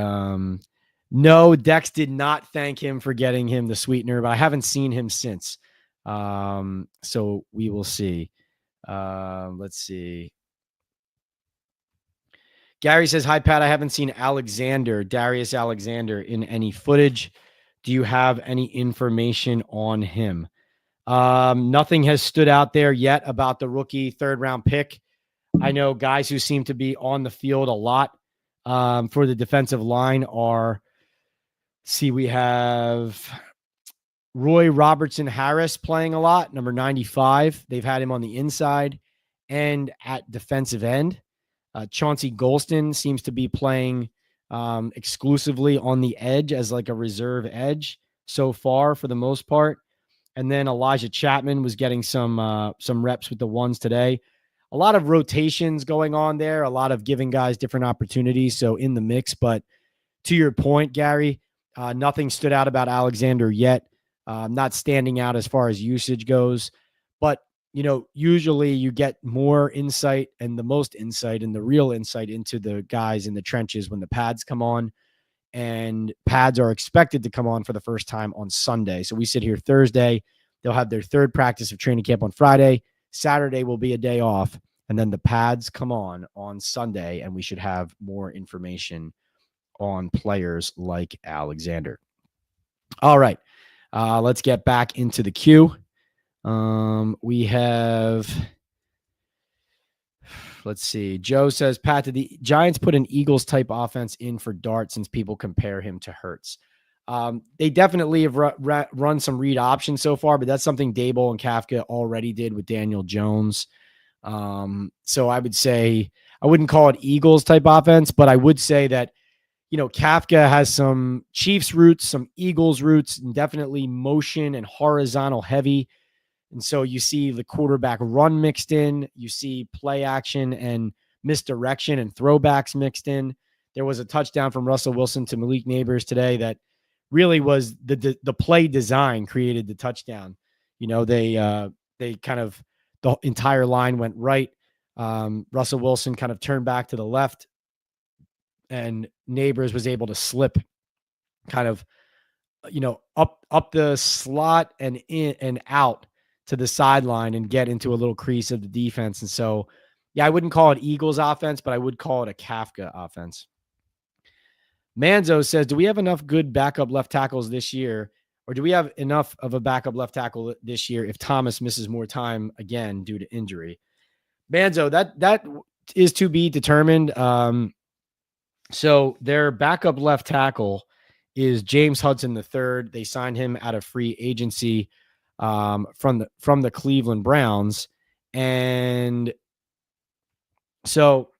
No, Dex did not thank him for getting him the sweetener, but I haven't seen him since. So we will see. Let's see. Gary says, hi, Pat. I haven't seen Darius Alexander in any footage. Do you have any information on him? Nothing has stood out there yet about the rookie 3rd-round pick. I know guys who seem to be on the field a lot for the defensive line are, we have Roy Robertson Harris playing a lot, number 95. They've had him on the inside and at defensive end. Chauncey Golston seems to be playing exclusively on the edge as like a reserve edge so far for the most part. And then Elijah Chapman was getting some reps with the ones today. A lot of rotations going on there, a lot of giving guys different opportunities. So in the mix, but to your point, Gary, nothing stood out about Alexander yet. Not standing out as far as usage goes, but usually you get more insight and the most insight and the real insight into the guys in the trenches when the pads come on, and pads are expected to come on for the first time on Sunday. So we sit here Thursday. They'll have their 3rd practice of training camp on Friday. Saturday will be a day off. And then the pads come on Sunday, and we should have more information on players like Alexander. All right. Let's get back into the queue. We have, let's see. Joe says, Pat, did the Giants put an Eagles type offense in for Dart since people compare him to Hurts? They definitely have run some read options so far, but that's something Daboll and Kafka already did with Daniel Jones. So I would say I wouldn't call it Eagles type offense, but I would say that, Kafka has some Chiefs roots, some Eagles roots, and definitely motion and horizontal heavy. And so you see the quarterback run mixed in, you see play action and misdirection and throwbacks mixed in. There was a touchdown from Russell Wilson to Malik Nabers today that really was the play design created the touchdown. They kind of, the entire line went right. Russell Wilson kind of turned back to the left, and Nabers was able to slip kind of, up the slot and in and out to the sideline and get into a little crease of the defense. And so, yeah, I wouldn't call it Eagles offense, but I would call it a Kafka offense. Manzo says, do we have enough good backup left tackles this year? Or do we have enough of a backup left tackle this year if Thomas misses more time again due to injury? Manzo, that is to be determined. So their backup left tackle is James Hudson III. They signed him out of free agency from the Cleveland Browns. And so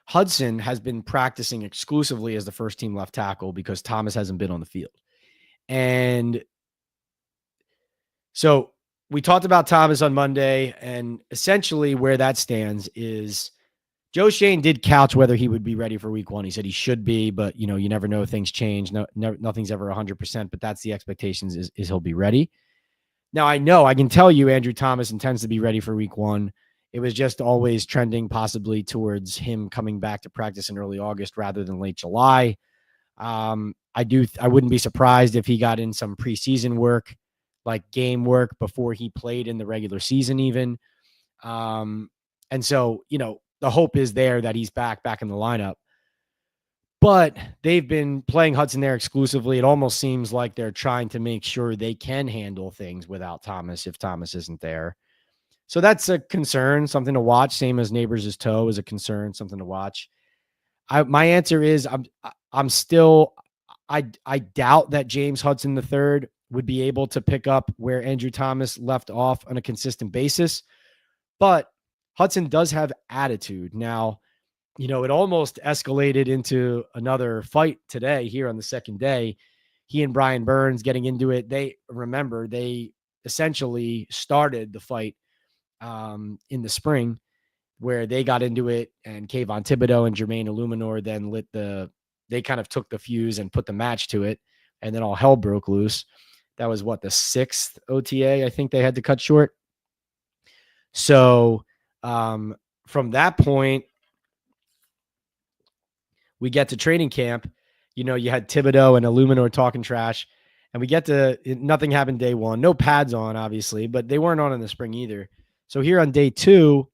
Hudson has been practicing exclusively as the first team left tackle because Thomas hasn't been on the field. And so we talked about Thomas on Monday, and essentially where that stands is Joe Schoen did couch whether he would be ready for week 1. He said he should be, but you never know, things change. Nothing's ever 100%, but that's the expectations is he'll be ready. Now I can tell you Andrew Thomas intends to be ready for week 1. It was just always trending possibly towards him coming back to practice in early August rather than late July. I wouldn't be surprised if he got in some preseason work, like game work before he played in the regular season even. And so, the hope is there that he's back in the lineup. But they've been playing Hudson there exclusively. It almost seems like they're trying to make sure they can handle things without Thomas if Thomas isn't there. So that's a concern, something to watch. Same as Nabers' toe is a concern, something to watch. My answer is I doubt that James Hudson III would be able to pick up where Andrew Thomas left off on a consistent basis. But Hudson does have attitude. Now, it almost escalated into another fight today here on the second day. He and Brian Burns getting into it. They essentially started the fight in the spring where they got into it, and Kayvon Thibodeau and Jermaine Illuminor then they kind of took the fuse and put the match to it, and then all hell broke loose. That was the 6th OTA I think they had to cut short. So from that point, we get to training camp. You had Thibodeau and Illuminor talking trash, and we get to nothing happened day 1. No pads on, obviously, but they weren't on in the spring either. So here on day 2,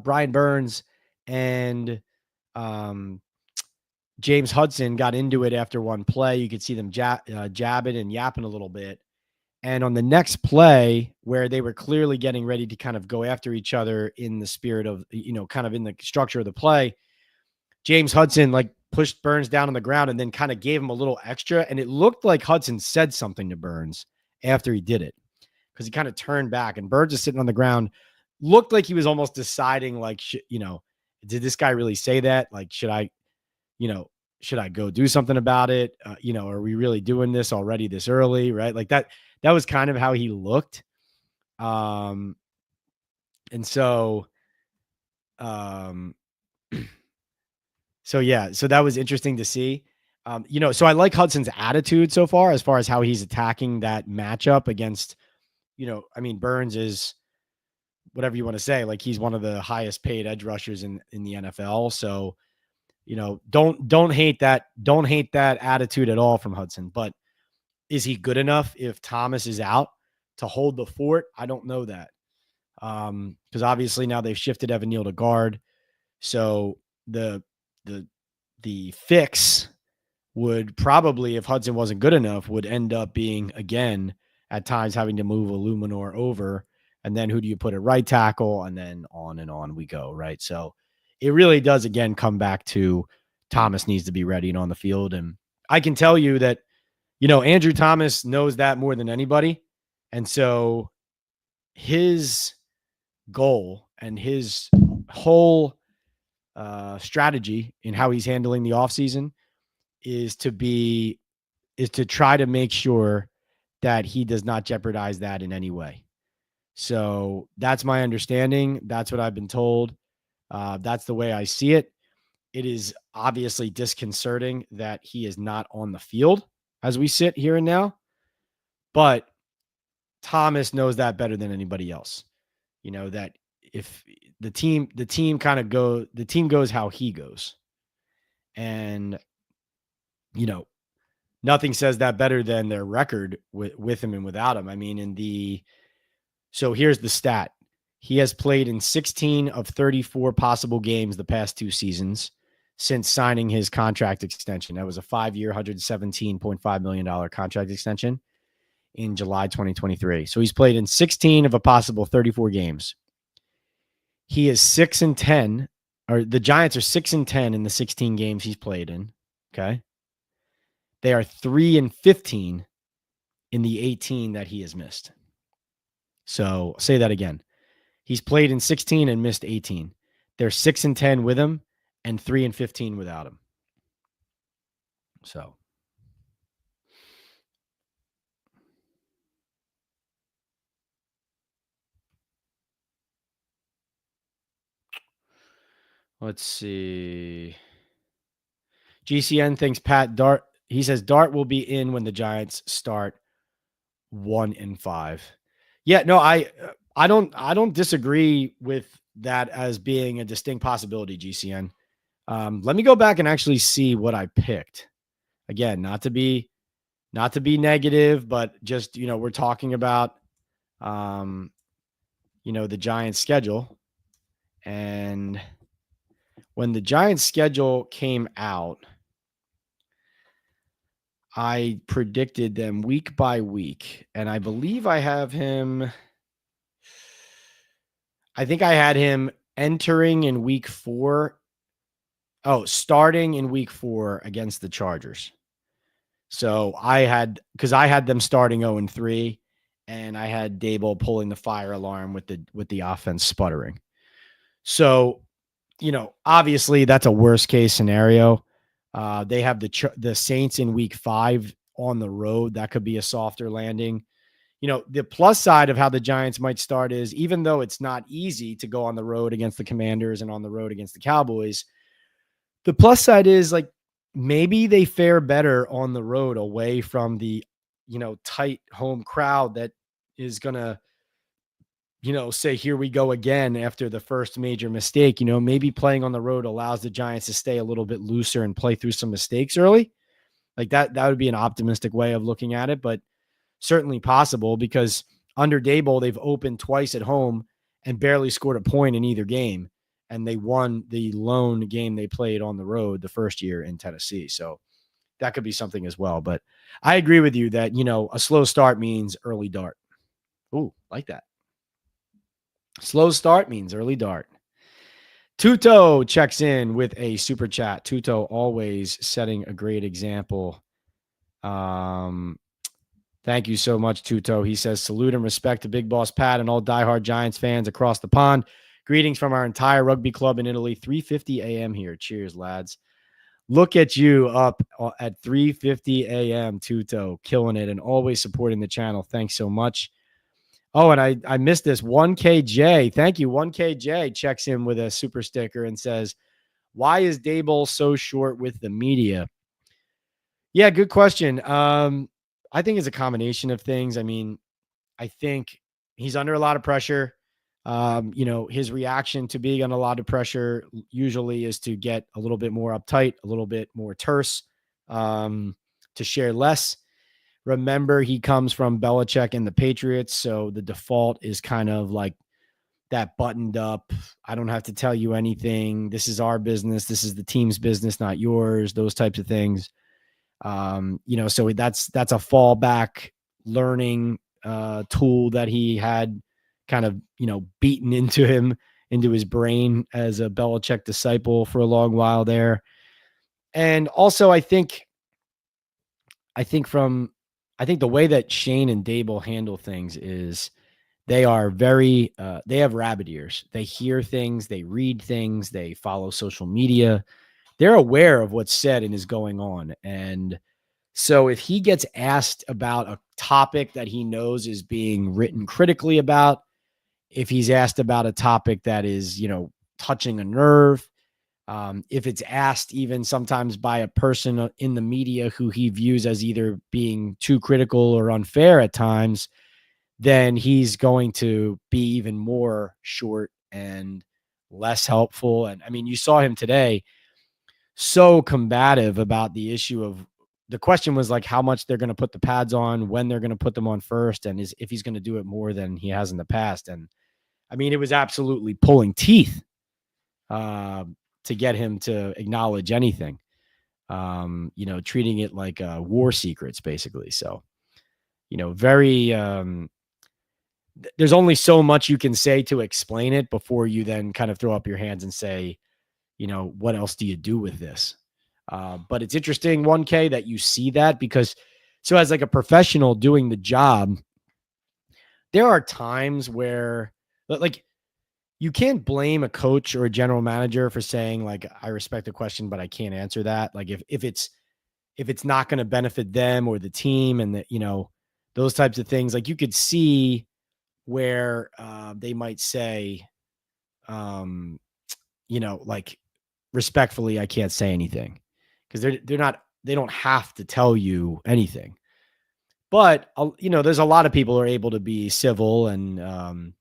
Brian Burns and James Hudson got into it after one play. You could see them jabbing and yapping a little bit. And on the next play, where they were clearly getting ready to kind of go after each other in the spirit of, kind of in the structure of the play, James Hudson pushed Burns down on the ground and then kind of gave him a little extra. And it looked like Hudson said something to Burns after he did it, because he kind of turned back and Burns is sitting on the ground. Looked like he was almost deciding, did this guy really say that? Should I go do something about it? Are we really doing this already this early? Right. That was kind of how he looked. And so, so that was interesting to see. So I like Hudson's attitude so far as how he's attacking that matchup against, Burns is, whatever you want to say, he's one of the highest paid edge rushers in the NFL. So, don't hate that. Don't hate that attitude at all from Hudson, but is he good enough if Thomas is out to hold the fort? I don't know that. Because obviously now they've shifted Evan Neal to guard. So the fix would probably, if Hudson wasn't good enough, would end up being, again, at times having to move Illuminor over. And then who do you put at right tackle? And then on we go, right? So it really does, again, come back to Thomas needs to be ready and on the field. And I can tell you that, Andrew Thomas knows that more than anybody. And so his goal and his whole strategy in how he's handling the offseason is to try to make sure that he does not jeopardize that in any way. So that's my understanding. That's what I've been told. That's the way I see it. It is obviously disconcerting that he is not on the field as we sit here and now, but Thomas knows that better than anybody else. That if the team goes how he goes. And, nothing says that better than their record with him and without him. I mean, so here's the stat. He has played in 16 of 34 possible games the past 2 seasons since signing his contract extension. That was a 5-year, $117.5 million contract extension in July 2023. So he's played in 16 of a possible 34 games. He is 6-10, or the Giants are 6-10 in the 16 games he's played in. Okay. They are 3-15 in the 18 that he has missed. So I'll say that again. He's played in 16 and missed 18. They're 6-10 with him and 3-15 without him. So let's see. GCN thinks Pat Dart. He says Dart will be in when the Giants start 1-5. Yeah, no, I don't disagree with that as being a distinct possibility, GCN. Let me go back and actually see what I picked. Again, not to be negative, but just, we're talking about, the Giants schedule. And when the Giants schedule came out, I predicted them week by week, and I believe I have him. I think I had him entering in week 4. Oh, starting in week 4 against the Chargers. So because I had them starting 0-3, and I had Daboll pulling the fire alarm with the offense sputtering. So, obviously that's a worst case scenario. They have the Saints in week 5 on the road. That could be a softer landing. The plus side of how the Giants might start is, even though it's not easy to go on the road against the Commanders and on the road against the Cowboys, the plus side is maybe they fare better on the road away from the, tight home crowd that is going to, say, here we go again after the first major mistake. Maybe playing on the road allows the Giants to stay a little bit looser and play through some mistakes early. That would be an optimistic way of looking at it, but certainly possible, because under Daboll, they've opened twice at home and barely scored a point in either game. And they won the lone game they played on the road the first year in Tennessee. So that could be something as well. But I agree with you that, a slow start means early dart. Ooh, like that. Slow start means early dart. Tuto checks in with a super chat. Tuto always setting a great example. Thank you so much, Tuto. He says, salute and respect to Big Boss Pat and all diehard Giants fans across the pond. Greetings from our entire rugby club in Italy. 3:50 a.m. here. Cheers, lads. Look at you up at 3:50 a.m., Tuto, killing it and always supporting the channel. Thanks so much. Oh, and I missed this. 1KJ. Thank you. 1KJ checks in with a super sticker and says, why is Daboll so short with the media? Yeah, good question. I think it's a combination of things. I mean, I think he's under a lot of pressure. His reaction to being under a lot of pressure usually is to get a little bit more uptight, a little bit more terse, to share less. Remember, he comes from Belichick and the Patriots, so the default is kind of like that buttoned up, I don't have to tell you anything. This is our business. This is the team's business, not yours. Those types of things. So that's a fallback learning tool that he had kind of, beaten into his brain as a Belichick disciple for a long while there. And also I think the way that Schoen and Daboll handle things is they are very, they have rabbit ears. They hear things, they read things, they follow social media. They're aware of what's said and is going on. And so if he gets asked about a topic that he knows is being written critically about, if he's asked about a topic that is, touching a nerve, if it's asked even sometimes by a person in the media who he views as either being too critical or unfair at times, then he's going to be even more short and less helpful. And I mean, you saw him today so combative about the issue of, the question was like how much they're going to put the pads on, when they're going to put them on first, and if he's going to do it more than he has in the past. And I mean, it was absolutely pulling teeth to get him to acknowledge anything, treating it like war secrets, basically. So, very, there's only so much you can say to explain it before you then kind of throw up your hands and say, what else do you do with this? But it's interesting, 1K, that you see that, because so as like a professional doing the job, there are times where like you can't blame a coach or a general manager for saying like, I respect the question, but I can't answer that. Like if it's not going to benefit them or the team and those types of things, like you could see where they might say, like respectfully, I can't say anything, because they don't have to tell you anything. But, there's a lot of people who are able to be civil and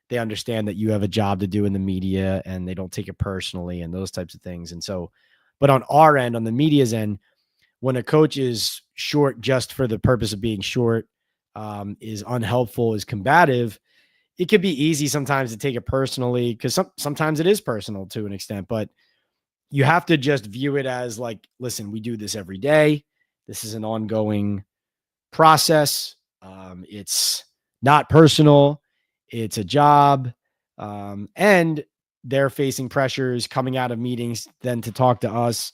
they understand that you have a job to do in the media and they don't take it personally and those types of things. And so, but on our end, on the media's end, when a coach is short just for the purpose of being short, is unhelpful, is combative, it could be easy sometimes to take it personally, because sometimes it is personal to an extent, but you have to just view it as like, listen, we do this every day. This is an ongoing process. It's not personal. It's a job. And they're facing pressures coming out of meetings then to talk to us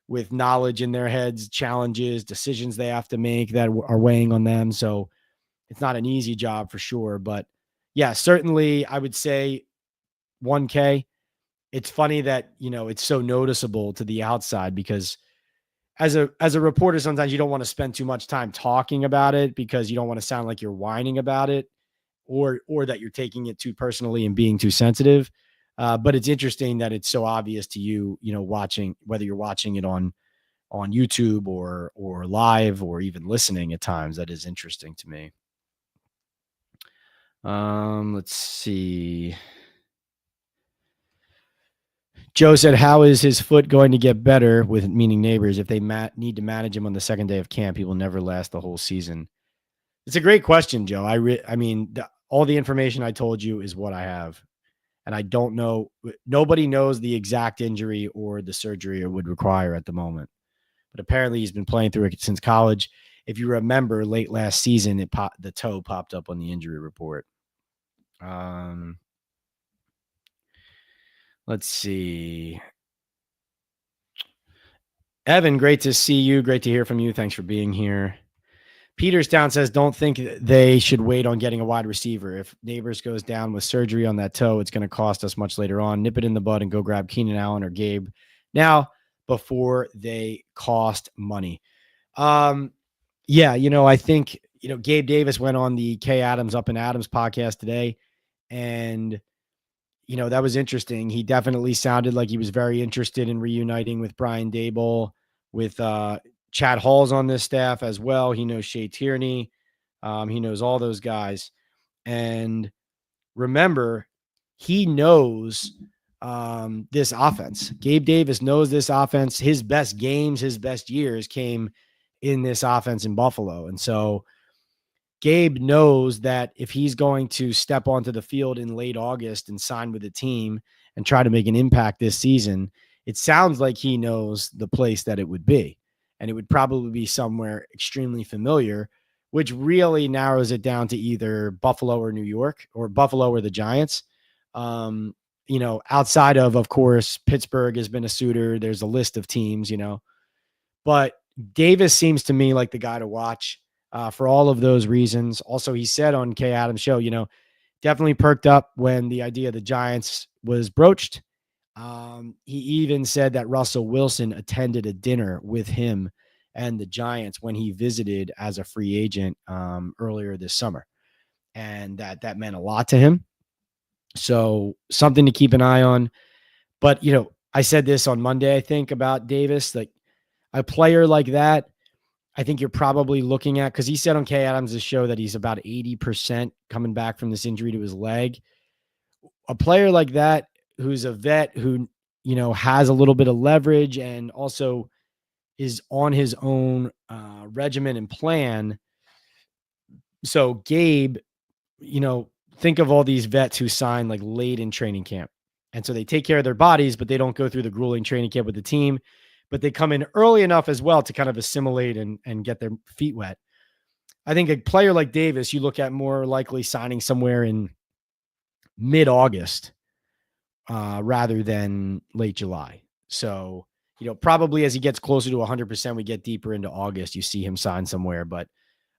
with knowledge in their heads, challenges, decisions they have to make that are weighing on them. So it's not an easy job for sure. But yeah, certainly I would say 1K, it's funny that, it's so noticeable to the outside, because as a reporter, sometimes you don't want to spend too much time talking about it because you don't want to sound like you're whining about it or that you're taking it too personally and being too sensitive. But it's interesting that it's so obvious to you, watching, whether you're watching it on YouTube or live or even listening at times. That is interesting to me. Let's see. Joe said, how is his foot going to get better, with meaning Nabers, if they need to manage him on the second day of camp? He will never last the whole season. It's a great question, Joe. I mean, all the information I told you is what I have. And I don't know. Nobody knows the exact injury or the surgery it would require at the moment. But apparently he's been playing through it since college. If you remember, late last season, the toe popped up on the injury report. Let's see. Evan, great to see you. Great to hear from you. Thanks for being here. Peterstown says, don't think they should wait on getting a wide receiver. If Nabers goes down with surgery on that toe, it's going to cost us much later on. Nip it in the bud and go grab Keenan Allen or Gabe now before they cost money. Yeah, I think, Gabe Davis went on the Kay Adams Up and Adams podcast today, and that was interesting. He definitely sounded like he was very interested in reuniting with Brian Daboll, with Chad Hall's on this staff as well. He knows Shea Tierney. He knows all those guys. And remember, he knows this offense. Gabe Davis knows this offense. His best games, his best years came in this offense in Buffalo. And so Gabe knows that if he's going to step onto the field in late August and sign with the team and try to make an impact this season, it sounds like he knows the place that it would be. And it would probably be somewhere extremely familiar, which really narrows it down to either Buffalo or New York, or Buffalo or the Giants. Outside of course, Pittsburgh has been a suitor. There's a list of teams, but Davis seems to me like the guy to watch for all of those reasons. Also, he said on Kay Adams' show, definitely perked up when the idea of the Giants was broached. He even said that Russell Wilson attended a dinner with him and the Giants when he visited as a free agent earlier this summer, and that meant a lot to him. So something to keep an eye on. But, I said this on Monday, I think, about Davis, like a player like that, I think you're probably looking at, because he said on Kay Adams' show that he's about 80% coming back from this injury to his leg. A player like that, who's a vet, who, has a little bit of leverage and also is on his own regimen and plan. So Gabe, think of all these vets who sign like late in training camp. And so they take care of their bodies, but they don't go through the grueling training camp with the team, but they come in early enough as well to kind of assimilate and get their feet wet. I think a player like Davis, you look at more likely signing somewhere in mid-August rather than late July. So, probably as he gets closer to 100%, we get deeper into August, you see him sign somewhere, but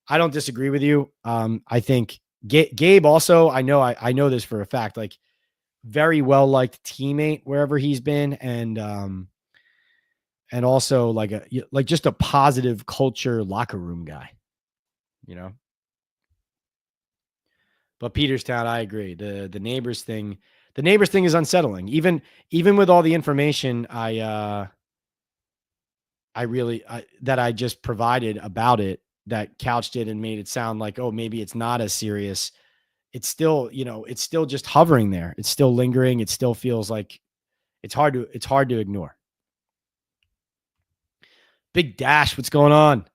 I don't disagree with you. I think Gabe also, I know this for a fact, like very well-liked teammate wherever he's been. And also like just a positive culture locker room guy, But Peterstown, I agree. The Nabers thing is unsettling. Even with all the information that I just provided about it, that couched it and made it sound like, oh, maybe it's not as serious. It's still, it's still just hovering there. It's still lingering. It still feels like it's hard to ignore. Big Dash, what's going on?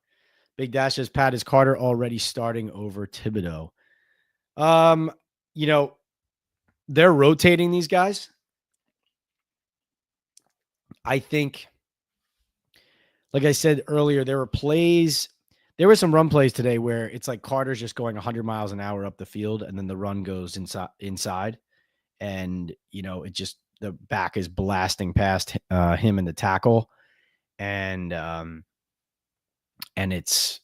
Big Dash says, Pat, is Carter already starting over Thibodeau? They're rotating these guys. I think, like I said earlier, there were some run plays today where it's like Carter's just going 100 miles an hour up the field, and then the run goes inside, and it just, the back is blasting past him and the tackle, and it's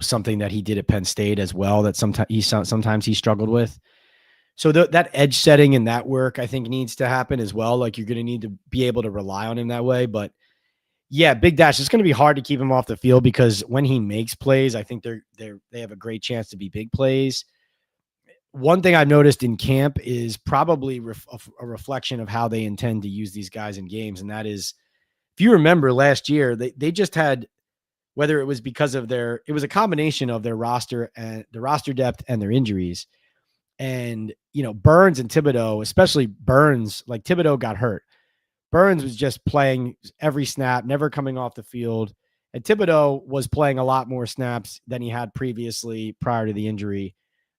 something that he did at Penn State as well, that sometimes he struggled with. So that edge setting and that work, I think, needs to happen as well. Like, you're going to need to be able to rely on him that way. But yeah, Big Dash, it's going to be hard to keep him off the field, because when he makes plays, I think they have a great chance to be big plays. One thing I've noticed in camp is probably a reflection of how they intend to use these guys in games. And that is, if you remember last year, they just had, whether it was because of it was a combination of their roster and the roster depth and their injuries. And, Burns and Thibodeau, especially Burns, like Thibodeau got hurt. Burns was just playing every snap, never coming off the field. And Thibodeau was playing a lot more snaps than he had previously prior to the injury.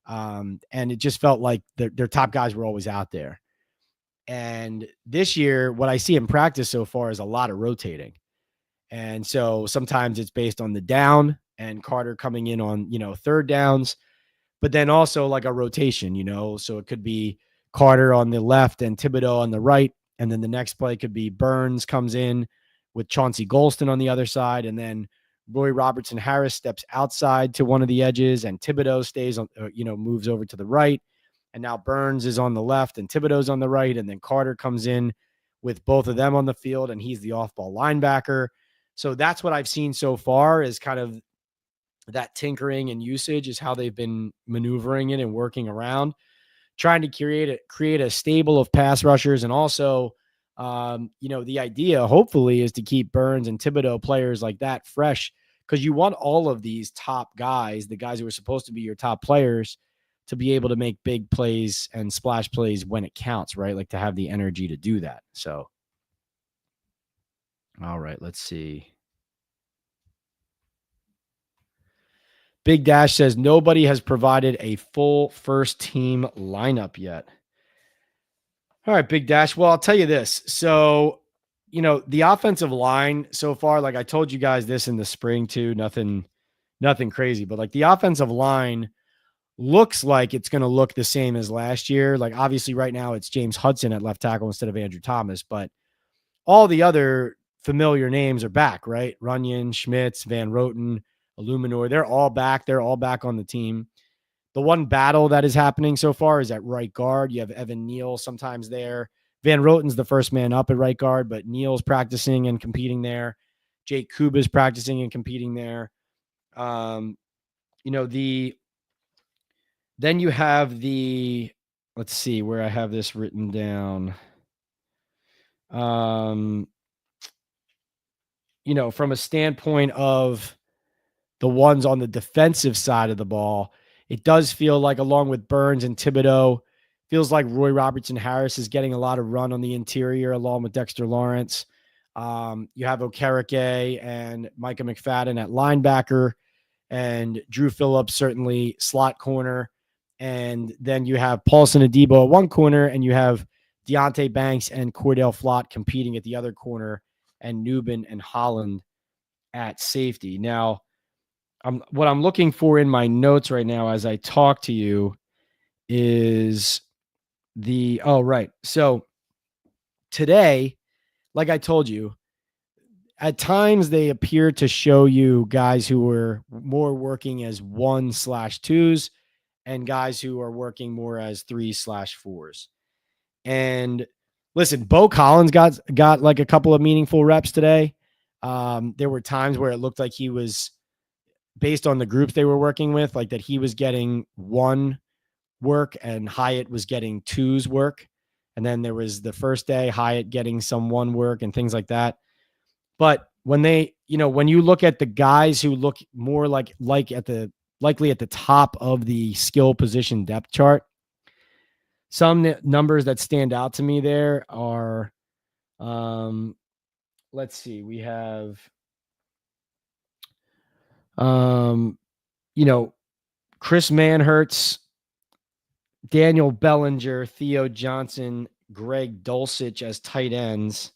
And it just felt like their top guys were always out there. And this year, what I see in practice so far is a lot of rotating. And so sometimes it's based on the down and Carter coming in on, third downs, but then also like a rotation, so it could be Carter on the left and Thibodeau on the right. And then the next play could be Burns comes in with Chauncey Golston on the other side. And then Roy Robertson Harris steps outside to one of the edges, and Thibodeau stays on, moves over to the right. And now Burns is on the left and Thibodeau's on the right. And then Carter comes in with both of them on the field, and he's the off-ball linebacker. So that's what I've seen so far, is kind of that tinkering and usage is how they've been maneuvering it and working around, trying to create a stable of pass rushers. And also, the idea hopefully is to keep Burns and Thibodeau, players like that, fresh, because you want all of these top guys, the guys who are supposed to be your top players, to be able to make big plays and splash plays when it counts, right? Like, to have the energy to do that. So, all right, let's see. Big Dash says nobody has provided a full first team lineup yet. All right, Big Dash. Well, I'll tell you this. So, the offensive line so far, like I told you guys this in the spring too, nothing crazy, but like the offensive line looks like it's going to look the same as last year. Like obviously right now it's James Hudson at left tackle instead of Andrew Thomas, but all the other familiar names are back, right? Runyon, Schmitz, Van Roten, Illuminor, they're all back. They're all back on the team. The one battle that is happening so far is at right guard. You have Evan Neal sometimes there. Van Roten's the first man up at right guard, but Neal's practicing and competing there. Jake Kuba's practicing and competing there. Then you have let's see where I have this written down. From a standpoint of the ones on the defensive side of the ball, it does feel like, along with Burns and Thibodeau, feels like Roy Robertson Harris is getting a lot of run on the interior along with Dexter Lawrence. You have Okereke and Micah McFadden at linebacker, and Drew Phillips certainly slot corner. And then you have Paulson Adebo at one corner, and you have Deontay Banks and Cordell Flott competing at the other corner, and Newbin and Holland at safety. Now, what I'm looking for in my notes right now as I talk to you is So today, like I told you, at times they appear to show you guys who are more working as 1/2s and guys who are working more as 3/4s. And listen, Bo Collins got like a couple of meaningful reps today. There were times where it looked like he was, based on the groups they were working with, like that he was getting 1 work and Hyatt was getting 2's work. And then there was the first day Hyatt getting some 1 work and things like that. But when when you look at the guys who look more likely at the top of the skill position depth chart, some numbers that stand out to me there are, let's see, we have, Chris Manhertz, Daniel Bellinger, Theo Johnson, Greg Dulcich as tight ends.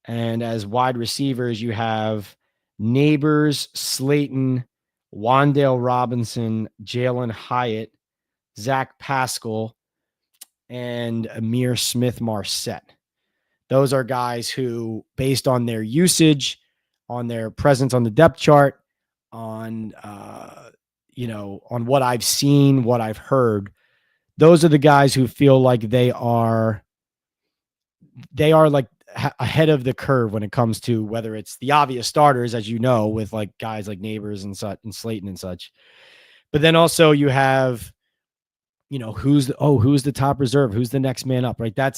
And as wide receivers, you have Nabers, Slayton, Wandale Robinson, Jalen Hyatt, Zach Pascal, and Amir Smith-Marset. Those are guys who, based on their usage, on their presence on the depth chart, on what I've seen, what I've heard, those are the guys who feel like they are like ahead of the curve when it comes to whether it's the obvious starters, as you know, with like guys like Nabers and such and Slayton and such. But then also you have, who's the top reserve? Who's the next man up, right?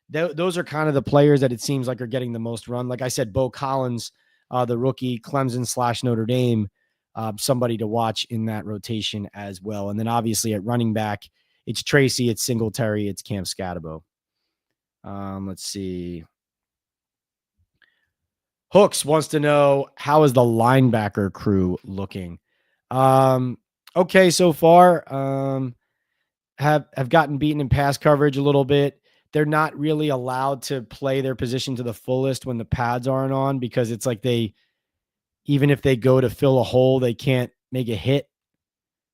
Those are kind of the players that it seems like are getting the most run. Like I said, Bo Collins, the rookie, Clemson/Notre Dame, somebody to watch in that rotation as well. And then obviously at running back, it's Tracy, it's Singletary, it's Cam Scatabo. Let's see. Hooks wants to know, how is the linebacker crew looking? Okay, so far, have gotten beaten in pass coverage a little bit. They're not really allowed to play their position to the fullest when the pads aren't on, because it's like even if they go to fill a hole, they can't make a hit.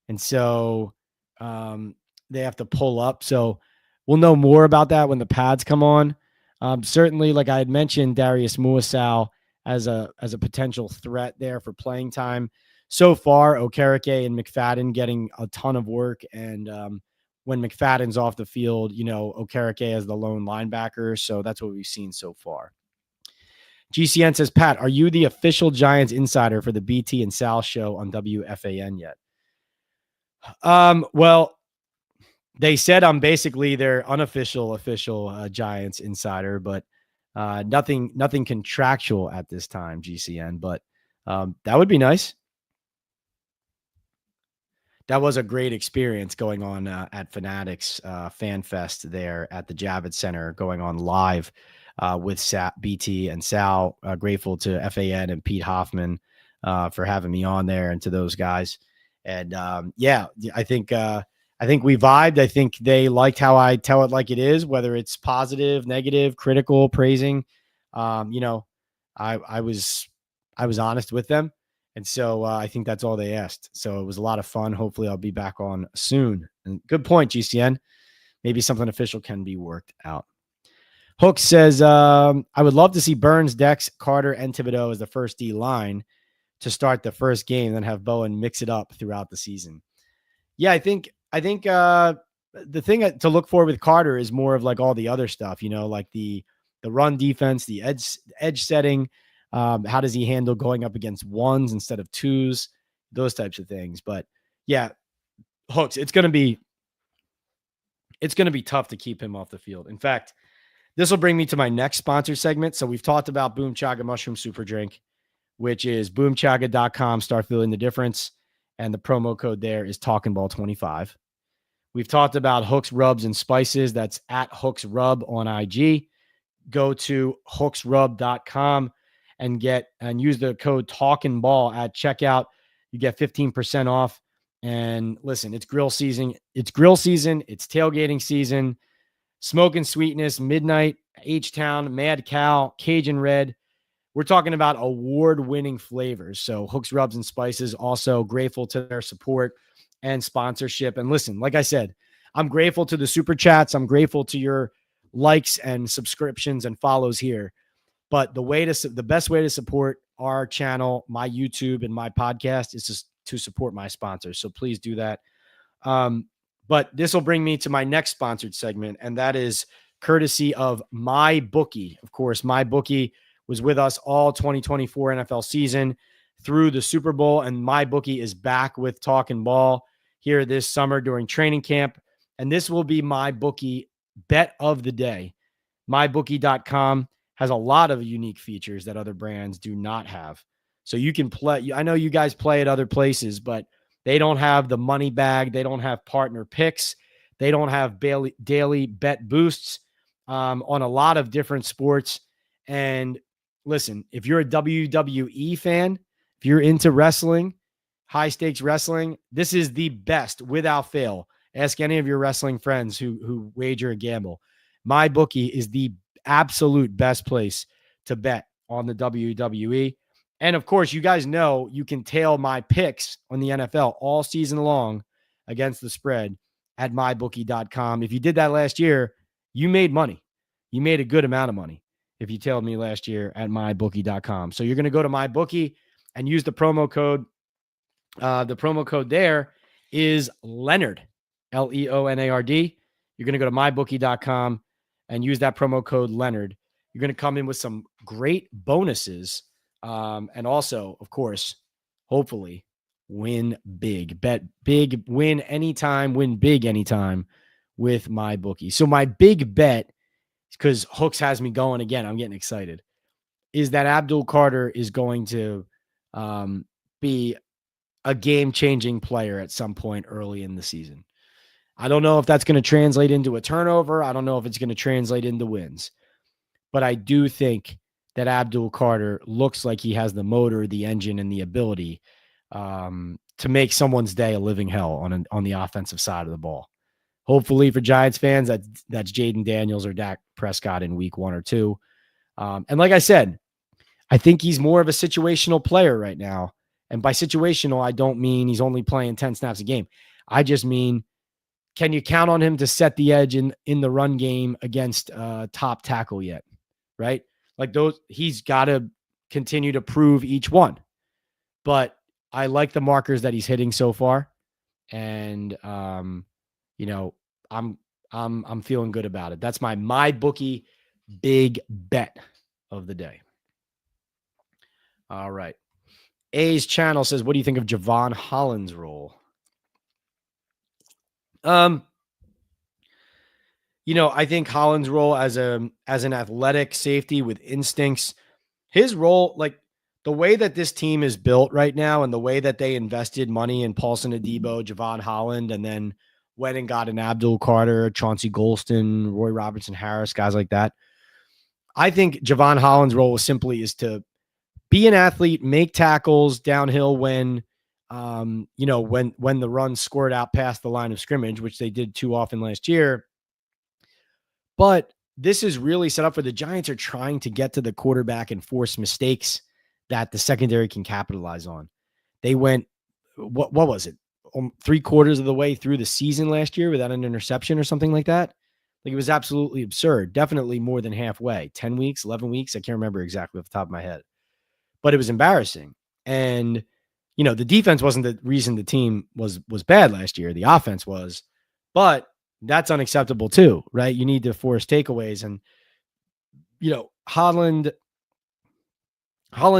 And so they have to pull up. So we'll know more about that when the pads come on. Certainly, like I had mentioned, Darius Muasau as a potential threat there for playing time. So far, Okereke and McFadden getting a ton of work. And when McFadden's off the field, Okereke as the lone linebacker. So that's what we've seen so far. GCN says, Pat, are you the official Giants insider for the BT and Sal show on WFAN yet? Well, they said I'm basically their unofficial Giants insider, but nothing contractual at this time, GCN. But that would be nice. That was a great experience going on at Fanatics Fan Fest there at the Javits Center, going on live with BT and Sal. Grateful to FAN and Pete Hoffman for having me on there, and to those guys. And I think we vibed. I think they liked how I tell it like it is, whether it's positive, negative, critical, praising. I was honest with them. And so I think that's all they asked. So it was a lot of fun. Hopefully I'll be back on soon. And good point, GCN. Maybe something official can be worked out. Hook says, I would love to see Burns, Dex, Carter, and Thibodeau as the first D line to start the first game, then have Bowen mix it up throughout the season. Yeah, I think the thing to look for with Carter is more of like all the other stuff, like the run defense, the edge setting. How does he handle going up against ones instead of twos? Those types of things. But yeah, Hooks, it's going to be tough to keep him off the field. In fact, this will bring me to my next sponsor segment. So we've talked about Boom Chaga Mushroom Super Drink, which is boomchaga.com. Start feeling the difference. And the promo code there is TalkingBall25. We've talked about Hooks Rubs and Spices. That's at Hooks Rub on IG. Go to hooksrub.com and use the code TalkingBall at checkout. You get 15% off. And listen, it's grill season. It's tailgating season. Smoke and Sweetness, Midnight, H-Town, Mad Cow, Cajun Red. We're talking about award-winning flavors. So Hooks Rubs and Spices, also grateful to their support and sponsorship. And listen, like I said, I'm grateful to the super chats. I'm grateful to your likes and subscriptions and follows here. But the best way to support our channel, my YouTube and my podcast is just to support my sponsors. So please do that. But this will bring me to my next sponsored segment, and that is courtesy of MyBookie. Of course, MyBookie was with us all 2024 NFL season through the Super Bowl, and MyBookie is back with Talking Ball here this summer during training camp. And this will be MyBookie bet of the day. MyBookie.com has a lot of unique features that other brands do not have. So you can play. I know you guys play at other places, but they don't have the money bag. They don't have partner picks. They don't have daily bet boosts on a lot of different sports. And listen, if you're a WWE fan, if you're into wrestling, high stakes wrestling, this is the best without fail. Ask any of your wrestling friends who wager a gamble. MyBookie is the absolute best place to bet on the WWE. And of course, you guys know you can tail my picks on the NFL all season long against the spread at mybookie.com. If you did that last year, you made money. You made a good amount of money if you tailed me last year at mybookie.com. So you're going to go to MyBookie and use the promo code. The promo code there is Leonard, Leonard. You're going to go to mybookie.com and use that promo code Leonard. You're going to come in with some great bonuses. And also, of course, hopefully win big. Bet big, win anytime, win big anytime with MyBookie. So my big bet, because Hooks has me going again, I'm getting excited, is that Abdul Carter is going to be a game-changing player at some point early in the season. I don't know if that's going to translate into a turnover. I don't know if it's going to translate into wins. But I do think that Abdul Carter looks like he has the motor, the engine, and the ability to make someone's day a living hell on the offensive side of the ball. Hopefully for Giants fans, that's Jaden Daniels or Dak Prescott in week 1 or 2. And like I said, I think he's more of a situational player right now. And by situational, I don't mean he's only playing 10 snaps a game. I just mean, can you count on him to set the edge in the run game against top tackle yet? Right? Like those, he's got to continue to prove each one. But I like the markers that he's hitting so far. And I'm feeling good about it. That's my MyBookie big bet of the day. All right. A's channel says, what do you think of Javon Holland's role? I think Holland's role as an athletic safety with instincts, his role, like the way that this team is built right now and the way that they invested money in Paulson Adebo, Javon Holland, and then went and got an Abdul Carter, Chauncey Golston, Roy Robertson Harris, guys like that. I think Javon Holland's role is to be an athlete, make tackles downhill when when the run scored out past the line of scrimmage, which they did too often last year. But this is really set up for the Giants are trying to get to the quarterback and force mistakes that the secondary can capitalize on. They went, what was it? 3/4 of the way through the season last year without an interception or something like that. Like, it was absolutely absurd. Definitely more than halfway, 10 weeks, 11 weeks. I can't remember exactly off the top of my head, but it was embarrassing. And, the defense wasn't the reason the team was bad last year. The offense was, but that's unacceptable too, right? You need to force takeaways. And, Holland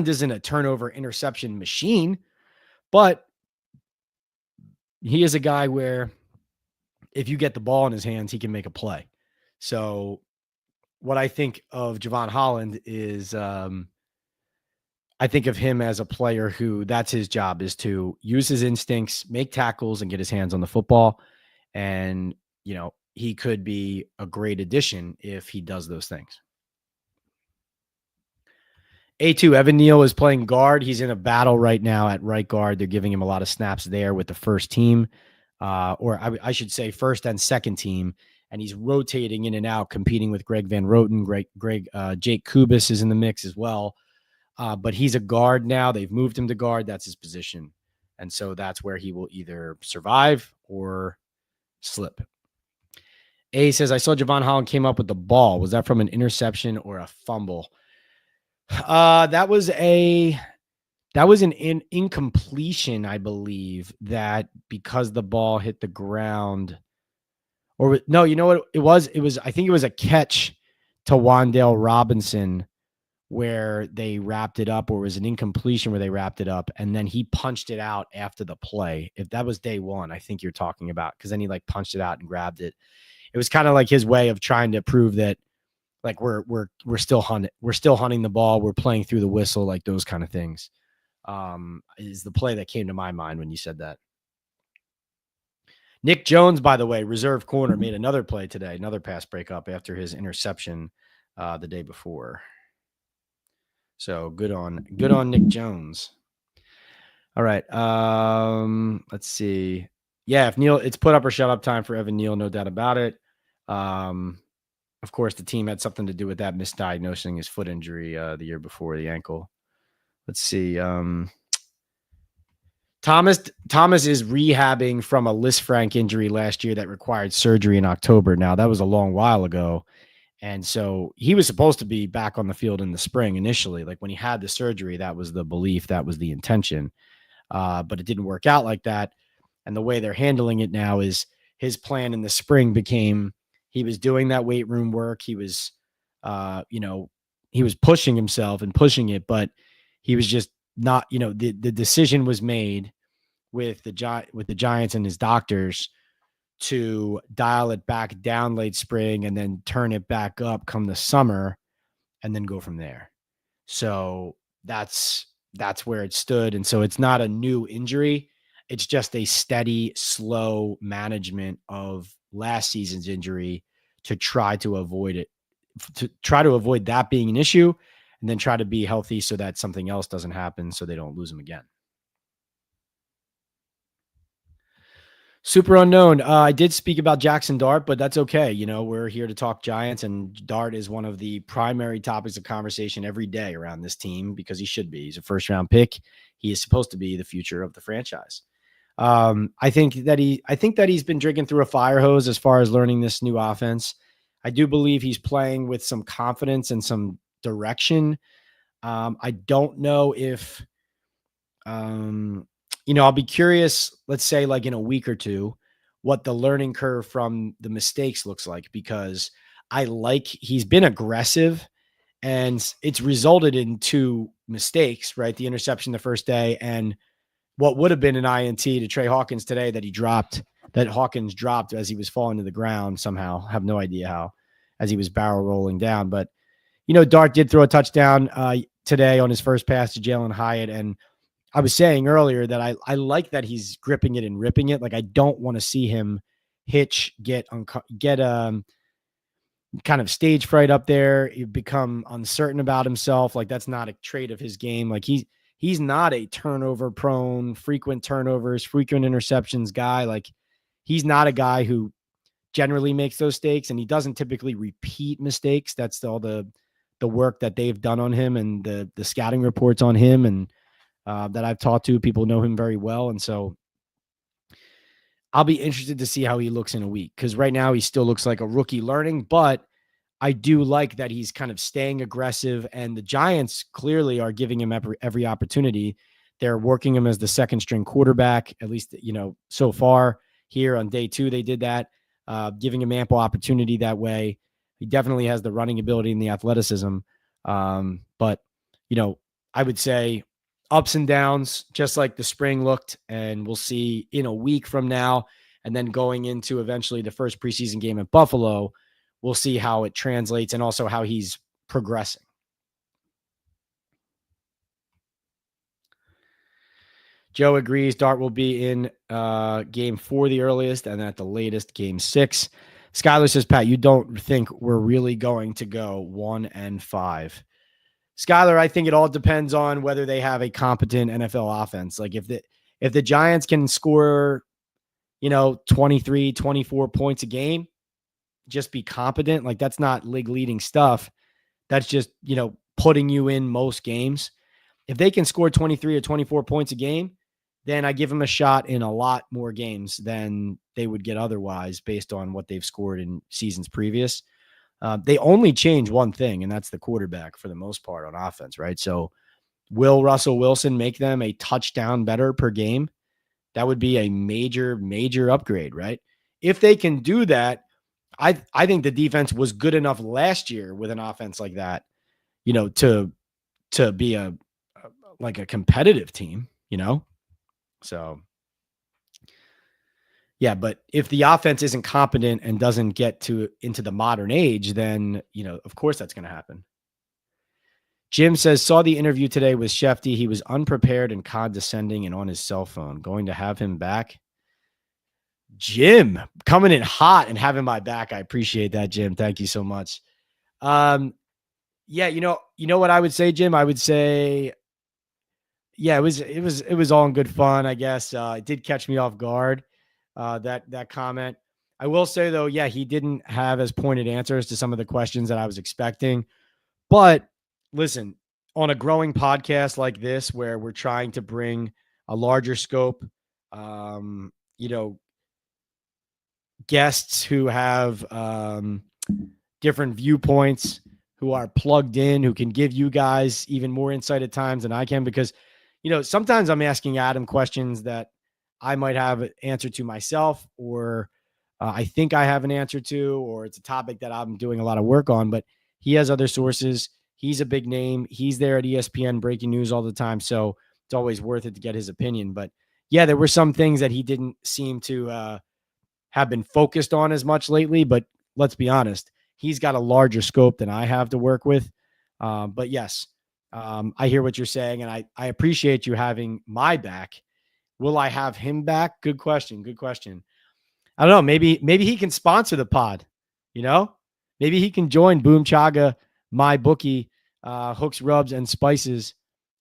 isn't a turnover interception machine, but he is a guy where if you get the ball in his hands, he can make a play. So what I think of Javon Holland is, I think of him as a player who that's his job, is to use his instincts, make tackles, and get his hands on the football. And, he could be a great addition if he does those things. A2, Evan Neal is playing guard. He's in a battle right now at right guard. They're giving him a lot of snaps there with the first team, or I should say first and second team. And he's rotating in and out, competing with Greg Van Roten. Jake Kubis is in the mix as well. But he's a guard now. They've moved him to guard. That's his position. And so that's where he will either survive or slip. A says, I saw Javon Holland came up with the ball. Was that from an interception or a fumble? That was an incompletion, I believe, that because the ball hit the ground. Or no, you know what it was? I think it was a catch to Wan'Dale Robinson where they wrapped it up, or it was an incompletion where they wrapped it up, and then he punched it out after the play. If that was day one, I think you're talking about, because then he punched it out and grabbed it. It was kind of like his way of trying to prove that we're still hunting the ball. We're playing through the whistle, like those kind of things. Is the play that came to my mind when you said that. Nick Jones, by the way, reserve corner, made another play today, another pass breakup after his interception the day before. So good on Nick Jones. All right. Let's see. Yeah, if Neal, it's put up or shut up time for Evan Neal, no doubt about it. Of course, the team had something to do with that, misdiagnosing his foot injury the year before, the ankle. Let's see. Thomas is rehabbing from a Lisfranc injury last year that required surgery in October. Now, that was a long while ago. And so he was supposed to be back on the field in the spring initially. Like when he had the surgery, that was the belief, that was the intention. But it didn't work out like that. And the way they're handling it now is his plan in the spring became he was doing that weight room work. He was, he was pushing himself and pushing it, but he was just not, the decision was made with the Giants and his doctors to dial it back down late spring and then turn it back up come the summer and then go from there. So that's where it stood. And so it's not a new injury. It's just a steady, slow management of last season's injury to try to avoid it, to try to avoid that being an issue, and then try to be healthy so that something else doesn't happen so they don't lose him again. Super unknown. I did speak about Jackson Dart, but that's okay. We're here to talk Giants, and Dart is one of the primary topics of conversation every day around this team because he should be. He's a first-round pick. He is supposed to be the future of the franchise. I think that he's been drinking through a fire hose as far as learning this new offense. I do believe he's playing with some confidence and some direction. I don't know if, I'll be curious, let's say in a week or two, what the learning curve from the mistakes looks like, because he's been aggressive and it's resulted in 2 mistakes, right? The interception the first day and what would have been an INT to Trey Hawkins today that Hawkins dropped as he was falling to the ground somehow. I have no idea how, as he was barrel rolling down. But, Dart did throw a touchdown today on his first pass to Jalen Hyatt. And I was saying earlier that I like that he's gripping it and ripping it. Like, I don't want to see him get kind of stage fright up there, become uncertain about himself. Like, that's not a trait of his game. Like, he's not a turnover prone, frequent turnovers, frequent interceptions guy. Like, he's not a guy who generally makes those mistakes, and he doesn't typically repeat mistakes. That's all the work that they've done on him and the scouting reports on him, and that I've talked to. People know him very well. And so I'll be interested to see how he looks in a week, because right now he still looks like a rookie learning, but I do like that he's kind of staying aggressive, and the Giants clearly are giving him every opportunity. They're working him as the second string quarterback, at least, so far here on day 2, they did that, giving him ample opportunity that way. He definitely has the running ability and the athleticism. But, I would say ups and downs, just like the spring looked, and we'll see in a week from now. And then going into eventually the first preseason game at Buffalo, we'll see how it translates and also how he's progressing. Joe agrees Dart will be in game 4 the earliest, and at the latest game 6. Skyler says, Pat, you don't think we're really going to go 1-5? Skyler, I think it all depends on whether they have a competent NFL offense. Like, if the Giants can score, 23, 24 points a game, just be competent. Like, that's not league leading stuff. That's just, putting you in most games. If they can score 23 or 24 points a game, then I give them a shot in a lot more games than they would get otherwise based on what they've scored in seasons previous. They only change one thing, and that's the quarterback for the most part on offense, right? So will Russell Wilson make them a touchdown better per game? That would be a major, major upgrade, right? If they can do that, I think the defense was good enough last year with an offense like that, to be a competitive team, So, yeah, but if the offense isn't competent and doesn't get into the modern age, then, of course that's going to happen. Jim says, saw the interview today with Shefty. He was unprepared and condescending and on his cell phone. Going to have him back. Jim, coming in hot and having my back. I appreciate that, Jim. Thank you so much. Yeah, you know what I would say, Jim? I would say, yeah, it was all in good fun, I guess. It did catch me off guard, that comment. I will say, though, yeah, he didn't have as pointed answers to some of the questions that I was expecting. But listen, on a growing podcast like this, where we're trying to bring a larger scope, guests who have different viewpoints, who are plugged in, who can give you guys even more insight at times than I can, because, sometimes I'm asking Adam questions that I might have an answer to myself, or I think I have an answer to, or it's a topic that I'm doing a lot of work on, but he has other sources. He's a big name. He's there at ESPN breaking news all the time. So it's always worth it to get his opinion. But yeah, there were some things that he didn't seem to have been focused on as much lately, but let's be honest, he's got a larger scope than I have to work with. But yes, I hear what you're saying, and I appreciate you having my back. Will I have him back? Good question. Good question. I don't know. Maybe he can sponsor the pod, maybe he can join Boom Chaga, my bookie, hooks, rubs, and spices,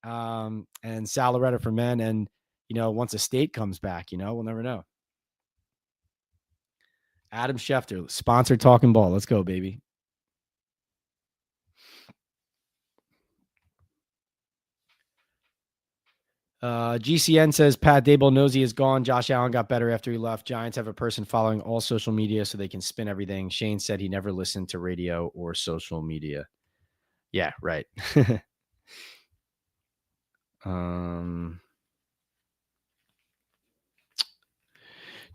and Sal Loretta for men. And, once a state comes back, we'll never know. Adam Schefter, sponsor Talking Ball. Let's go, baby. GCN says Pat Daboll knows he is gone. Josh Allen got better after he left. Giants have a person following all social media so they can spin everything. Shane said he never listened to radio or social media. Yeah, right.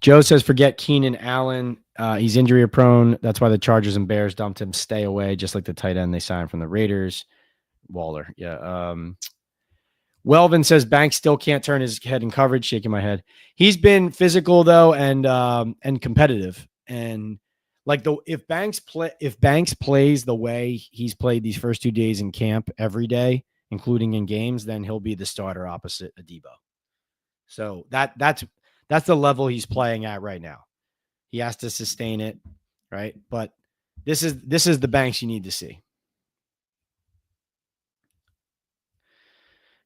Joe says forget Keenan Allen. He's injury prone. That's why the Chargers and Bears dumped him. Stay away, just like the tight end they signed from the Raiders. Waller. Yeah. Welvin says Banks still can't turn his head in coverage. Shaking my head. He's been physical though, and competitive. And like if Banks plays the way he's played these first 2 days in camp every day, including in games, then he'll be the starter opposite Adebo. So that's the level he's playing at right now. He has to sustain it, right? But this is the Banks you need to see.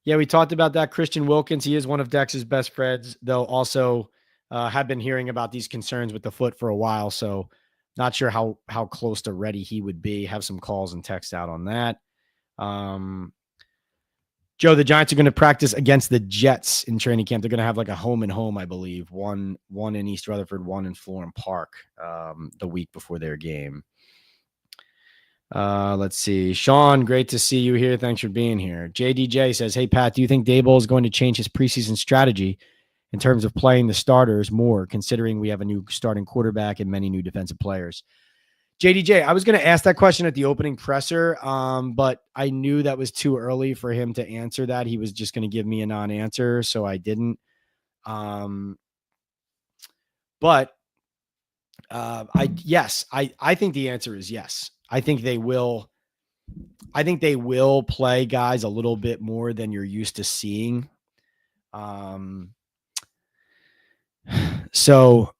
Yeah, we talked about that. Christian Wilkins, he is one of Dex's best friends, though also have been hearing about these concerns with the foot for a while. So not sure how close to ready he would be. Have some calls and texts out on that. Joe, the Giants are going to practice against the Jets in training camp. They're going to have like a home and home, I believe. One in East Rutherford, one in Florham Park the week before their game. Let's see. Sean, great to see you here. Thanks for being here. JDJ says, hey, Pat, do you think Daboll is going to change his preseason strategy in terms of playing the starters more, considering we have a new starting quarterback and many new defensive players? JDJ, I was going to ask that question at the opening presser, but I knew that was too early for him to answer that. He was just going to give me a non-answer, so I didn't. But I think the answer is yes. I think they will play guys a little bit more than you're used to seeing. So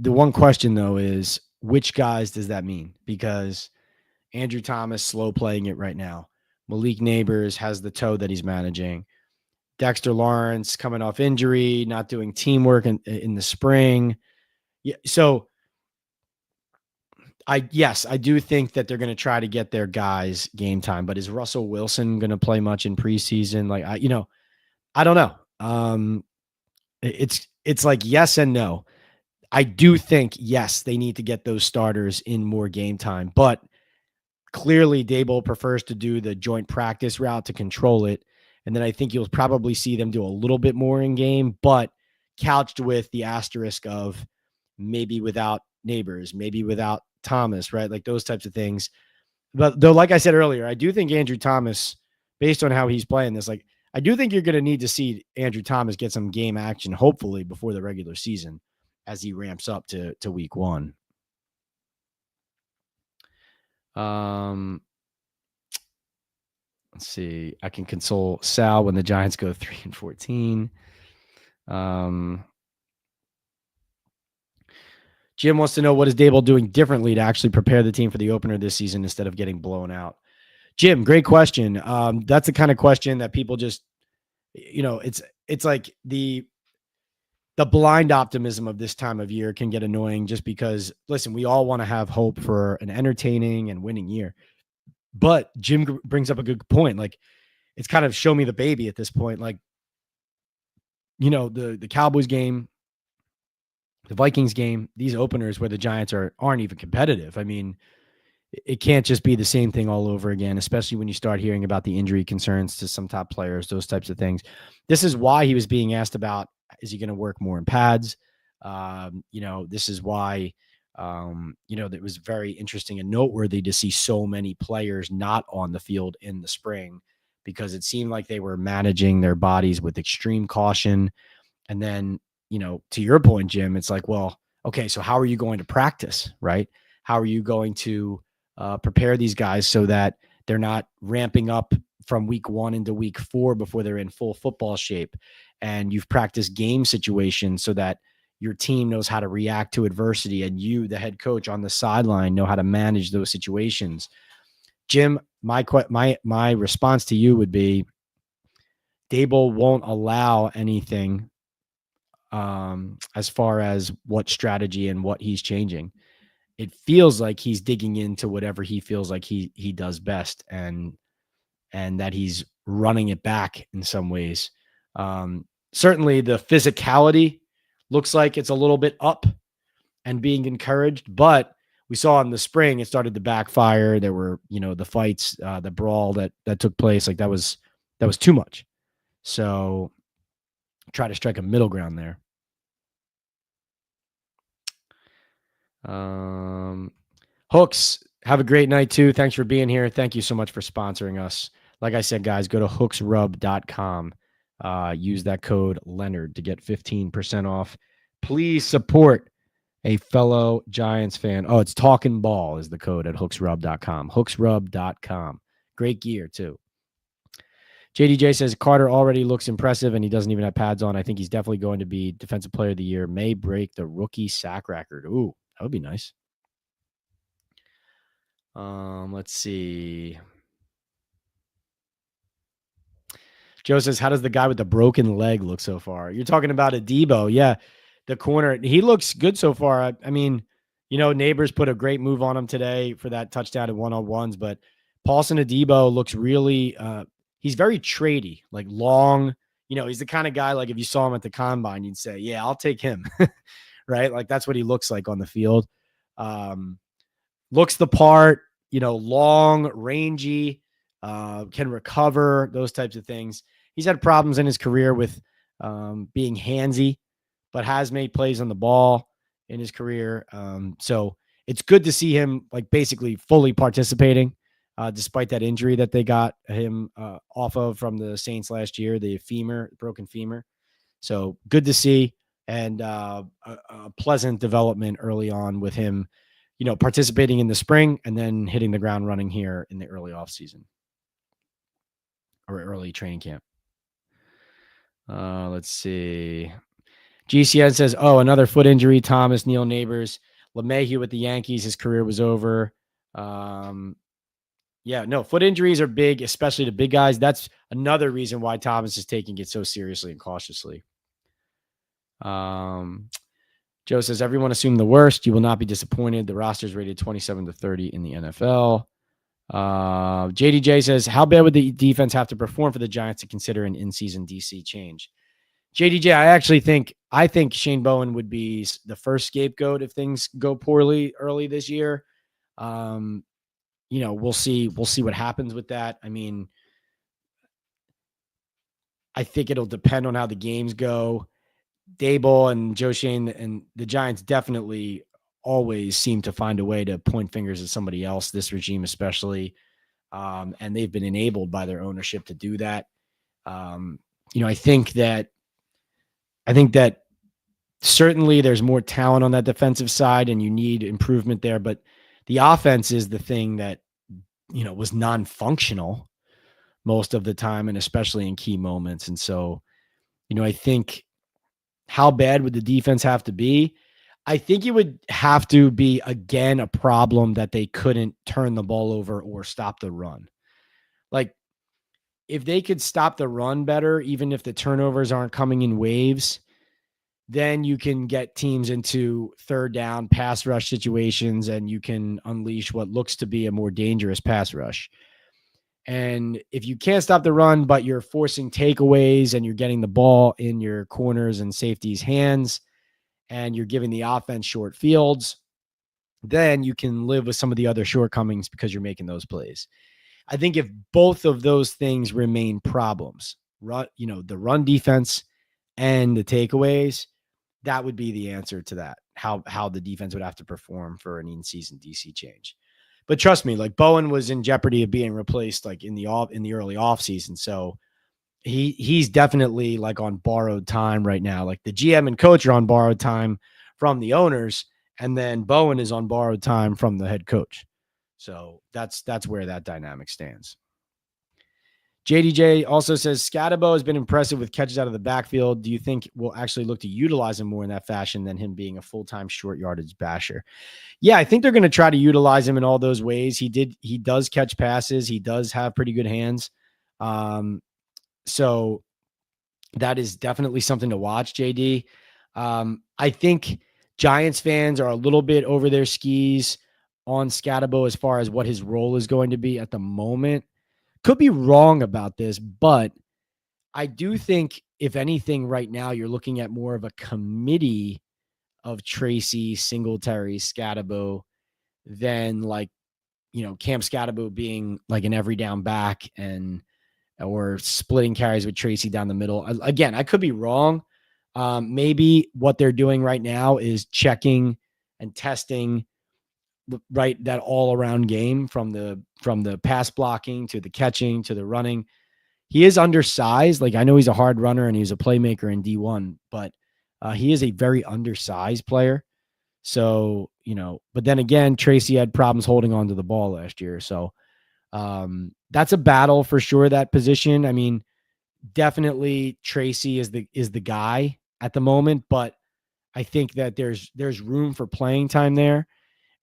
the one question though is which guys does that mean? Because Andrew Thomas slow playing it right now. Malik Nabers has the toe that he's managing. Dexter Lawrence coming off injury, not doing teamwork in the spring. Yeah, so I do think that they're going to try to get their guys game time, but is Russell Wilson going to play much in preseason? Like I don't know. It's like yes and no. I do think yes, they need to get those starters in more game time, but clearly Daboll prefers to do the joint practice route to control it. And then I think you'll probably see them do a little bit more in game, but couched with the asterisk of maybe without Nabers, maybe without Thomas, right? Like those types of things. But though, like I said earlier, I do think Andrew Thomas, based on how he's playing this, like I do think you're going to need to see Andrew Thomas get some game action, hopefully before the regular season as he ramps up to week one. Let's see. I can console Sal when the Giants go 3-14. Jim wants to know what is Daboll doing differently to actually prepare the team for the opener this season instead of getting blown out. Jim, great question. That's the kind of question that people just, it's like the blind optimism of this time of year can get annoying just because, listen, we all want to have hope for an entertaining and winning year. But Jim brings up a good point. Like, it's kind of show me the baby at this point. Like, the Cowboys game, the Vikings game, these openers where the Giants aren't even competitive. I mean, it can't just be the same thing all over again, especially when you start hearing about the injury concerns to some top players, those types of things. This is why he was being asked about, is he going to work more in pads? This is why, it was very interesting and noteworthy to see so many players not on the field in the spring because it seemed like they were managing their bodies with extreme caution. And then, to your point, Jim, it's like, well, okay, so how are you going to practice, right? How are you going to prepare these guys so that they're not ramping up from week 1 into week 4 before they're in full football shape? And you've practiced game situations so that your team knows how to react to adversity and you, the head coach on the sideline, know how to manage those situations. Jim, my response to you would be Daboll won't allow anything as far as what strategy and what he's changing. It feels like he's digging into whatever he feels like he does best and that he's running it back in some ways. Certainly the physicality looks like it's a little bit up and being encouraged, but we saw in the spring, it started to backfire. There were, the fights, the brawl that took place. Like that was too much. So try to strike a middle ground there. Hooks, have a great night too. Thanks for being here. Thank you so much for sponsoring us. Like I said, guys, go to hooksrub.com. Use that code Leonard to get 15% off. Please support a fellow Giants fan. Oh, it's Talking Ball is the code at hooksrub.com. Hooksrub.com. Great gear too. JDJ says Carter already looks impressive and he doesn't even have pads on. I think he's definitely going to be Defensive Player of the Year. May break the rookie sack record. Ooh, that would be nice. Let's see. Joe says, how does the guy with the broken leg look so far? You're talking about a Daboll. Yeah. The corner. He looks good so far. I mean, Nabers put a great move on him today for that touchdown at one-on-ones, but Paulson Adebo looks really, he's very tradey, like long. He's the kind of guy, like if you saw him at the combine, you'd say, yeah, I'll take him. Right? Like that's what he looks like on the field. Looks the part, long, rangy, can recover, those types of things. He's had problems in his career with being handsy, but has made plays on the ball in his career. So it's good to see him like basically fully participating, despite that injury that they got him off of from the Saints last year, the broken femur. So good to see, and a pleasant development early on with him, participating in the spring and then hitting the ground running here in the early off season or early training camp. Let's see. GCN says, another foot injury. Thomas, Neil Nabers, LeMahieu with the Yankees. His career was over. Foot injuries are big, especially to big guys. That's another reason why Thomas is taking it so seriously and cautiously. Joe says, everyone assume the worst. You will not be disappointed. The roster is rated 27-30 in the NFL. JDJ says, how bad would the defense have to perform for the Giants to consider an in-season DC change? JDJ, I think Shane Bowen would be the first scapegoat if things go poorly early this year. We'll see what happens with that. I mean, I think it'll depend on how the games go. Daboll and Joe Schoen and the Giants definitely always seem to find a way to point fingers at somebody else, this regime especially. And they've been enabled by their ownership to do that. I think that certainly there's more talent on that defensive side and you need improvement there, but the offense is the thing that, was non-functional most of the time, and especially in key moments. And so, I think, how bad would the defense have to be? I think it would have to be, again, a problem that they couldn't turn the ball over or stop the run. Like, if they could stop the run better, even if the turnovers aren't coming in waves, then you can get teams into third down pass rush situations and you can unleash what looks to be a more dangerous pass rush. And if you can't stop the run, but you're forcing takeaways and you're getting the ball in your corners and safeties' hands and you're giving the offense short fields, then you can live with some of the other shortcomings because you're making those plays. I think if both of those things remain problems, the run defense and the takeaways, that would be the answer to that, how the defense would have to perform for an in-season DC change. But trust me, like Bowen was in jeopardy of being replaced like in the early off season. So he's definitely like on borrowed time right now. Like the GM and coach are on borrowed time from the owners, and then Bowen is on borrowed time from the head coach. So that's where that dynamic stands. JDJ also says Scatabo has been impressive with catches out of the backfield. Do you think we'll actually look to utilize him more in that fashion than him being a full-time short yardage basher? Yeah, I think they're going to try to utilize him in all those ways. He does catch passes. He does have pretty good hands. So that is definitely something to watch, JD. I think Giants fans are a little bit over their skis on Scatabo as far as what his role is going to be at the moment. Could be wrong about this, but I do think, if anything, right now you're looking at more of a committee of Tracy, Singletary, Scatabo than Cam Scatabo being like an every down back or splitting carries with Tracy down the middle. Again, I could be wrong. Maybe what they're doing right now is checking and testing that all around game from the pass blocking to the catching to the running. He is undersized. Like, I know he's a hard runner and he's a playmaker in D1, but he is a very undersized player. So, but then again, Tracy had problems holding on to the ball last year. So that's a battle for sure, that position. I mean, definitely Tracy is the guy at the moment, but I think that there's room for playing time there.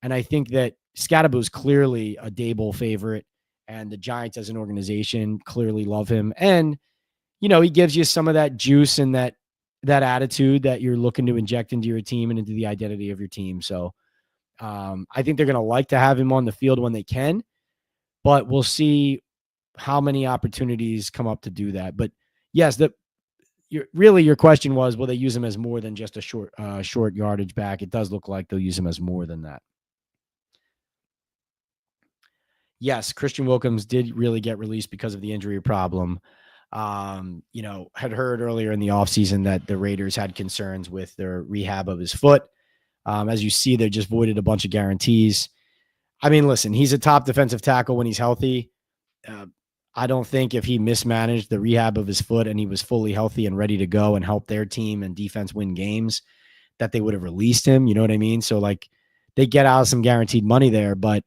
And I think that Scatabo is clearly a Daboll favorite, and the Giants as an organization clearly love him. And, he gives you some of that juice and that attitude that you're looking to inject into your team and into the identity of your team. So I think they're going to like to have him on the field when they can, but we'll see how many opportunities come up to do that. But yes, your question was, will they use him as more than just a short yardage back? It does look like they'll use him as more than that. Yes, Christian Wilkins did really get released because of the injury problem. Had heard earlier in the offseason that the Raiders had concerns with their rehab of his foot. As you see, they just voided a bunch of guarantees. I mean, listen, he's a top defensive tackle when he's healthy. I don't think if he mismanaged the rehab of his foot and he was fully healthy and ready to go and help their team and defense win games, that they would have released him. You know what I mean? So like they get out some guaranteed money there, but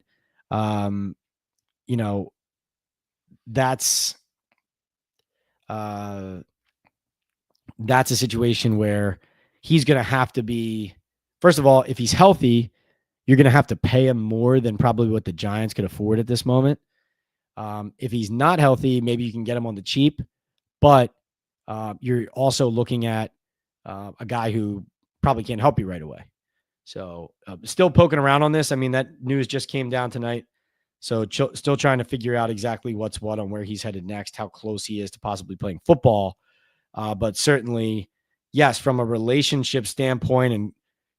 that's a situation where he's going to have to be, first of all, if he's healthy, you're going to have to pay him more than probably what the Giants could afford at this moment. If he's not healthy, maybe you can get him on the cheap, but you're also looking at a guy who probably can't help you right away. So still poking around on this. I mean, that news just came down tonight. So still trying to figure out exactly what's what on where he's headed next, how close he is to possibly playing football. But certainly, yes, from a relationship standpoint and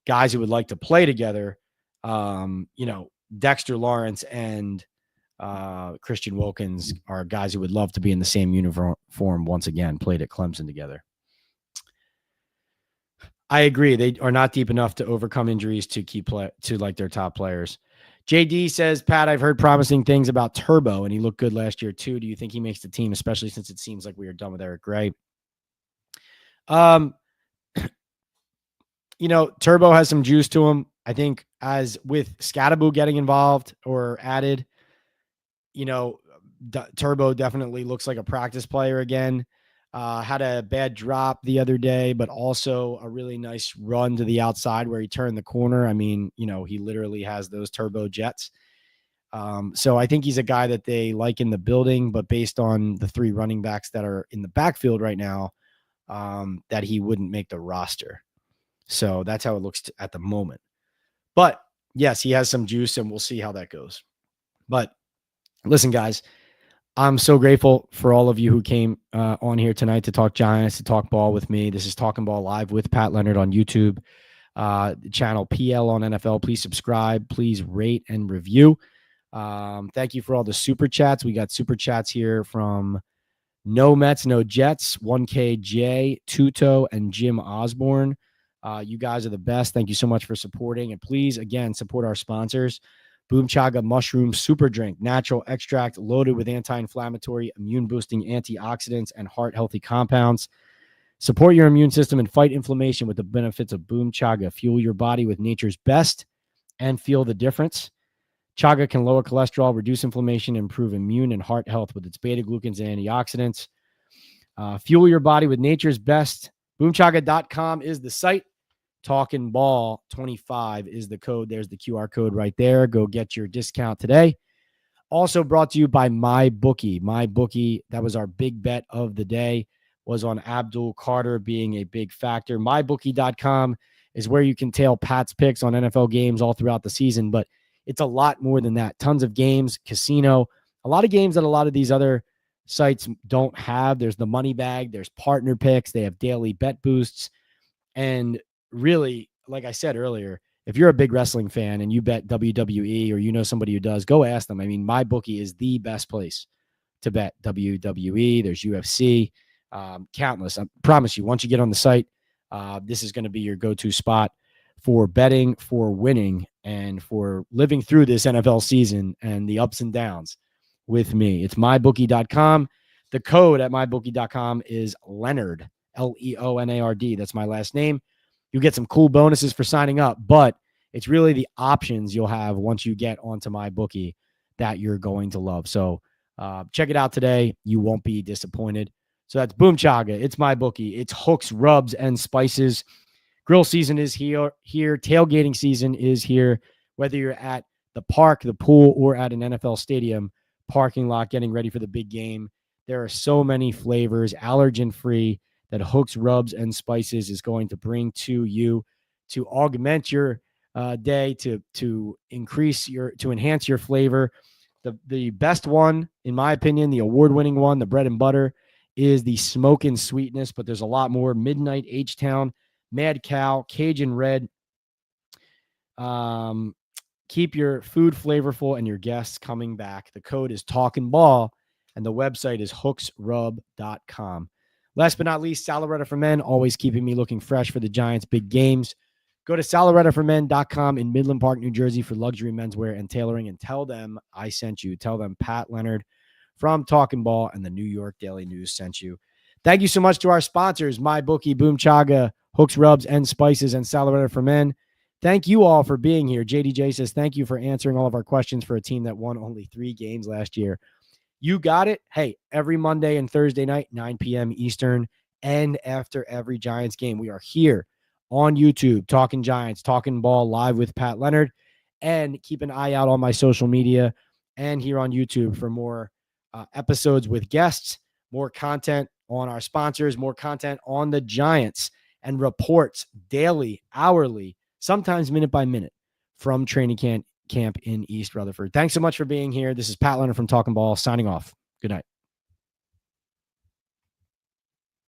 guys who would like to play together, Dexter Lawrence and Christian Wilkins are guys who would love to be in the same uniform once again, played at Clemson together. I agree. They are not deep enough to overcome injuries to keep to like their top players. JD says, Pat, I've heard promising things about Turbo, and he looked good last year too. Do you think he makes the team, especially since it seems like we are done with Eric Gray? Turbo has some juice to him. I think as with Scattaboo getting involved or added, Turbo definitely looks like a practice player again. Had a bad drop the other day, but also a really nice run to the outside where he turned the corner. I mean, he literally has those turbo jets. So I think he's a guy that they like in the building, but based on the three running backs that are in the backfield right now, that he wouldn't make the roster. So that's how it looks at the moment. But yes, he has some juice and we'll see how that goes. But listen, guys, I'm so grateful for all of you who came on here tonight to talk Giants, to talk ball with me. This is Talking Ball Live with Pat Leonard on YouTube, channel PL on NFL. Please subscribe. Please rate and review. Thank you for all the super chats. We got super chats here from No Mets, No Jets, 1KJ, Tuto, and Jim Osborne. You guys are the best. Thank you so much for supporting. And please, again, support our sponsors. Boom Chaga Mushroom Super Drink, natural extract loaded with anti-inflammatory, immune-boosting antioxidants and heart-healthy compounds. Support your immune system and fight inflammation with the benefits of Boom Chaga. Fuel your body with nature's best and feel the difference. Chaga can lower cholesterol, reduce inflammation, and improve immune and heart health with its beta-glucans and antioxidants. Fuel your body with nature's best. Boomchaga.com is the site. Talking Ball 25 is the code. There's the QR code right there. Go get your discount today. Also brought to you by MyBookie. MyBookie, that was our big bet of the day, was on Abdul Carter being a big factor. MyBookie.com is where you can tail Pat's picks on NFL games all throughout the season, but it's a lot more than that. Tons of games, casino, a lot of games that a lot of these other sites don't have. There's the money bag. There's partner picks. They have daily bet boosts. And really, like I said earlier, if you're a big wrestling fan and you bet WWE or you know somebody who does, go ask them. I mean, MyBookie is the best place to bet WWE. There's UFC, countless. I promise you, once you get on the site, this is going to be your go-to spot for betting, for winning, and for living through this NFL season and the ups and downs with me. It's mybookie.com. The code at mybookie.com is Leonard, Leonard. That's my last name. You get some cool bonuses for signing up, but it's really the options you'll have once you get onto MyBookie that you're going to love. So check it out today. You won't be disappointed. So that's Boom Chaga. It's MyBookie. It's hooks, rubs, and spices. Grill season is here. Tailgating season is here. Whether you're at the park, the pool, or at an NFL stadium parking lot getting ready for the big game, There are so many flavors, allergen-free, that Hooks Rubs and Spices is going to bring to you to augment your day, to enhance your flavor. The best one, in my opinion, the award-winning one, the bread and butter, is the Smoke and Sweetness, but there's a lot more. Midnight H-Town, Mad Cow, Cajun Red. Keep your food flavorful and your guests coming back. The code is Talkin' Ball, and the website is hooksrub.com. Last but not least, Salaretta for Men, always keeping me looking fresh for the Giants' big games. Go to salarettaformen.com in Midland Park, New Jersey for luxury menswear and tailoring, and tell them I sent you. Tell them Pat Leonard from Talkin' Ball and the New York Daily News sent you. Thank you so much to our sponsors, MyBookie, Boom Chaga, Hooks Rubs and Spices, and Salaretta for Men. Thank you all for being here. JDJ says, thank you for answering all of our questions for a team that won only 3 games last year. You got it. Hey, every Monday and Thursday night, 9 p.m. Eastern, and after every Giants game, we are here on YouTube, Talking Giants, Talking Ball, live with Pat Leonard. And keep an eye out on my social media and here on YouTube for more episodes with guests, more content on our sponsors, more content on the Giants, and reports daily, hourly, sometimes minute by minute from training camp in East Rutherford. Thanks so much for being here. This is Pat Leonard from Talking Ball signing off. Good night.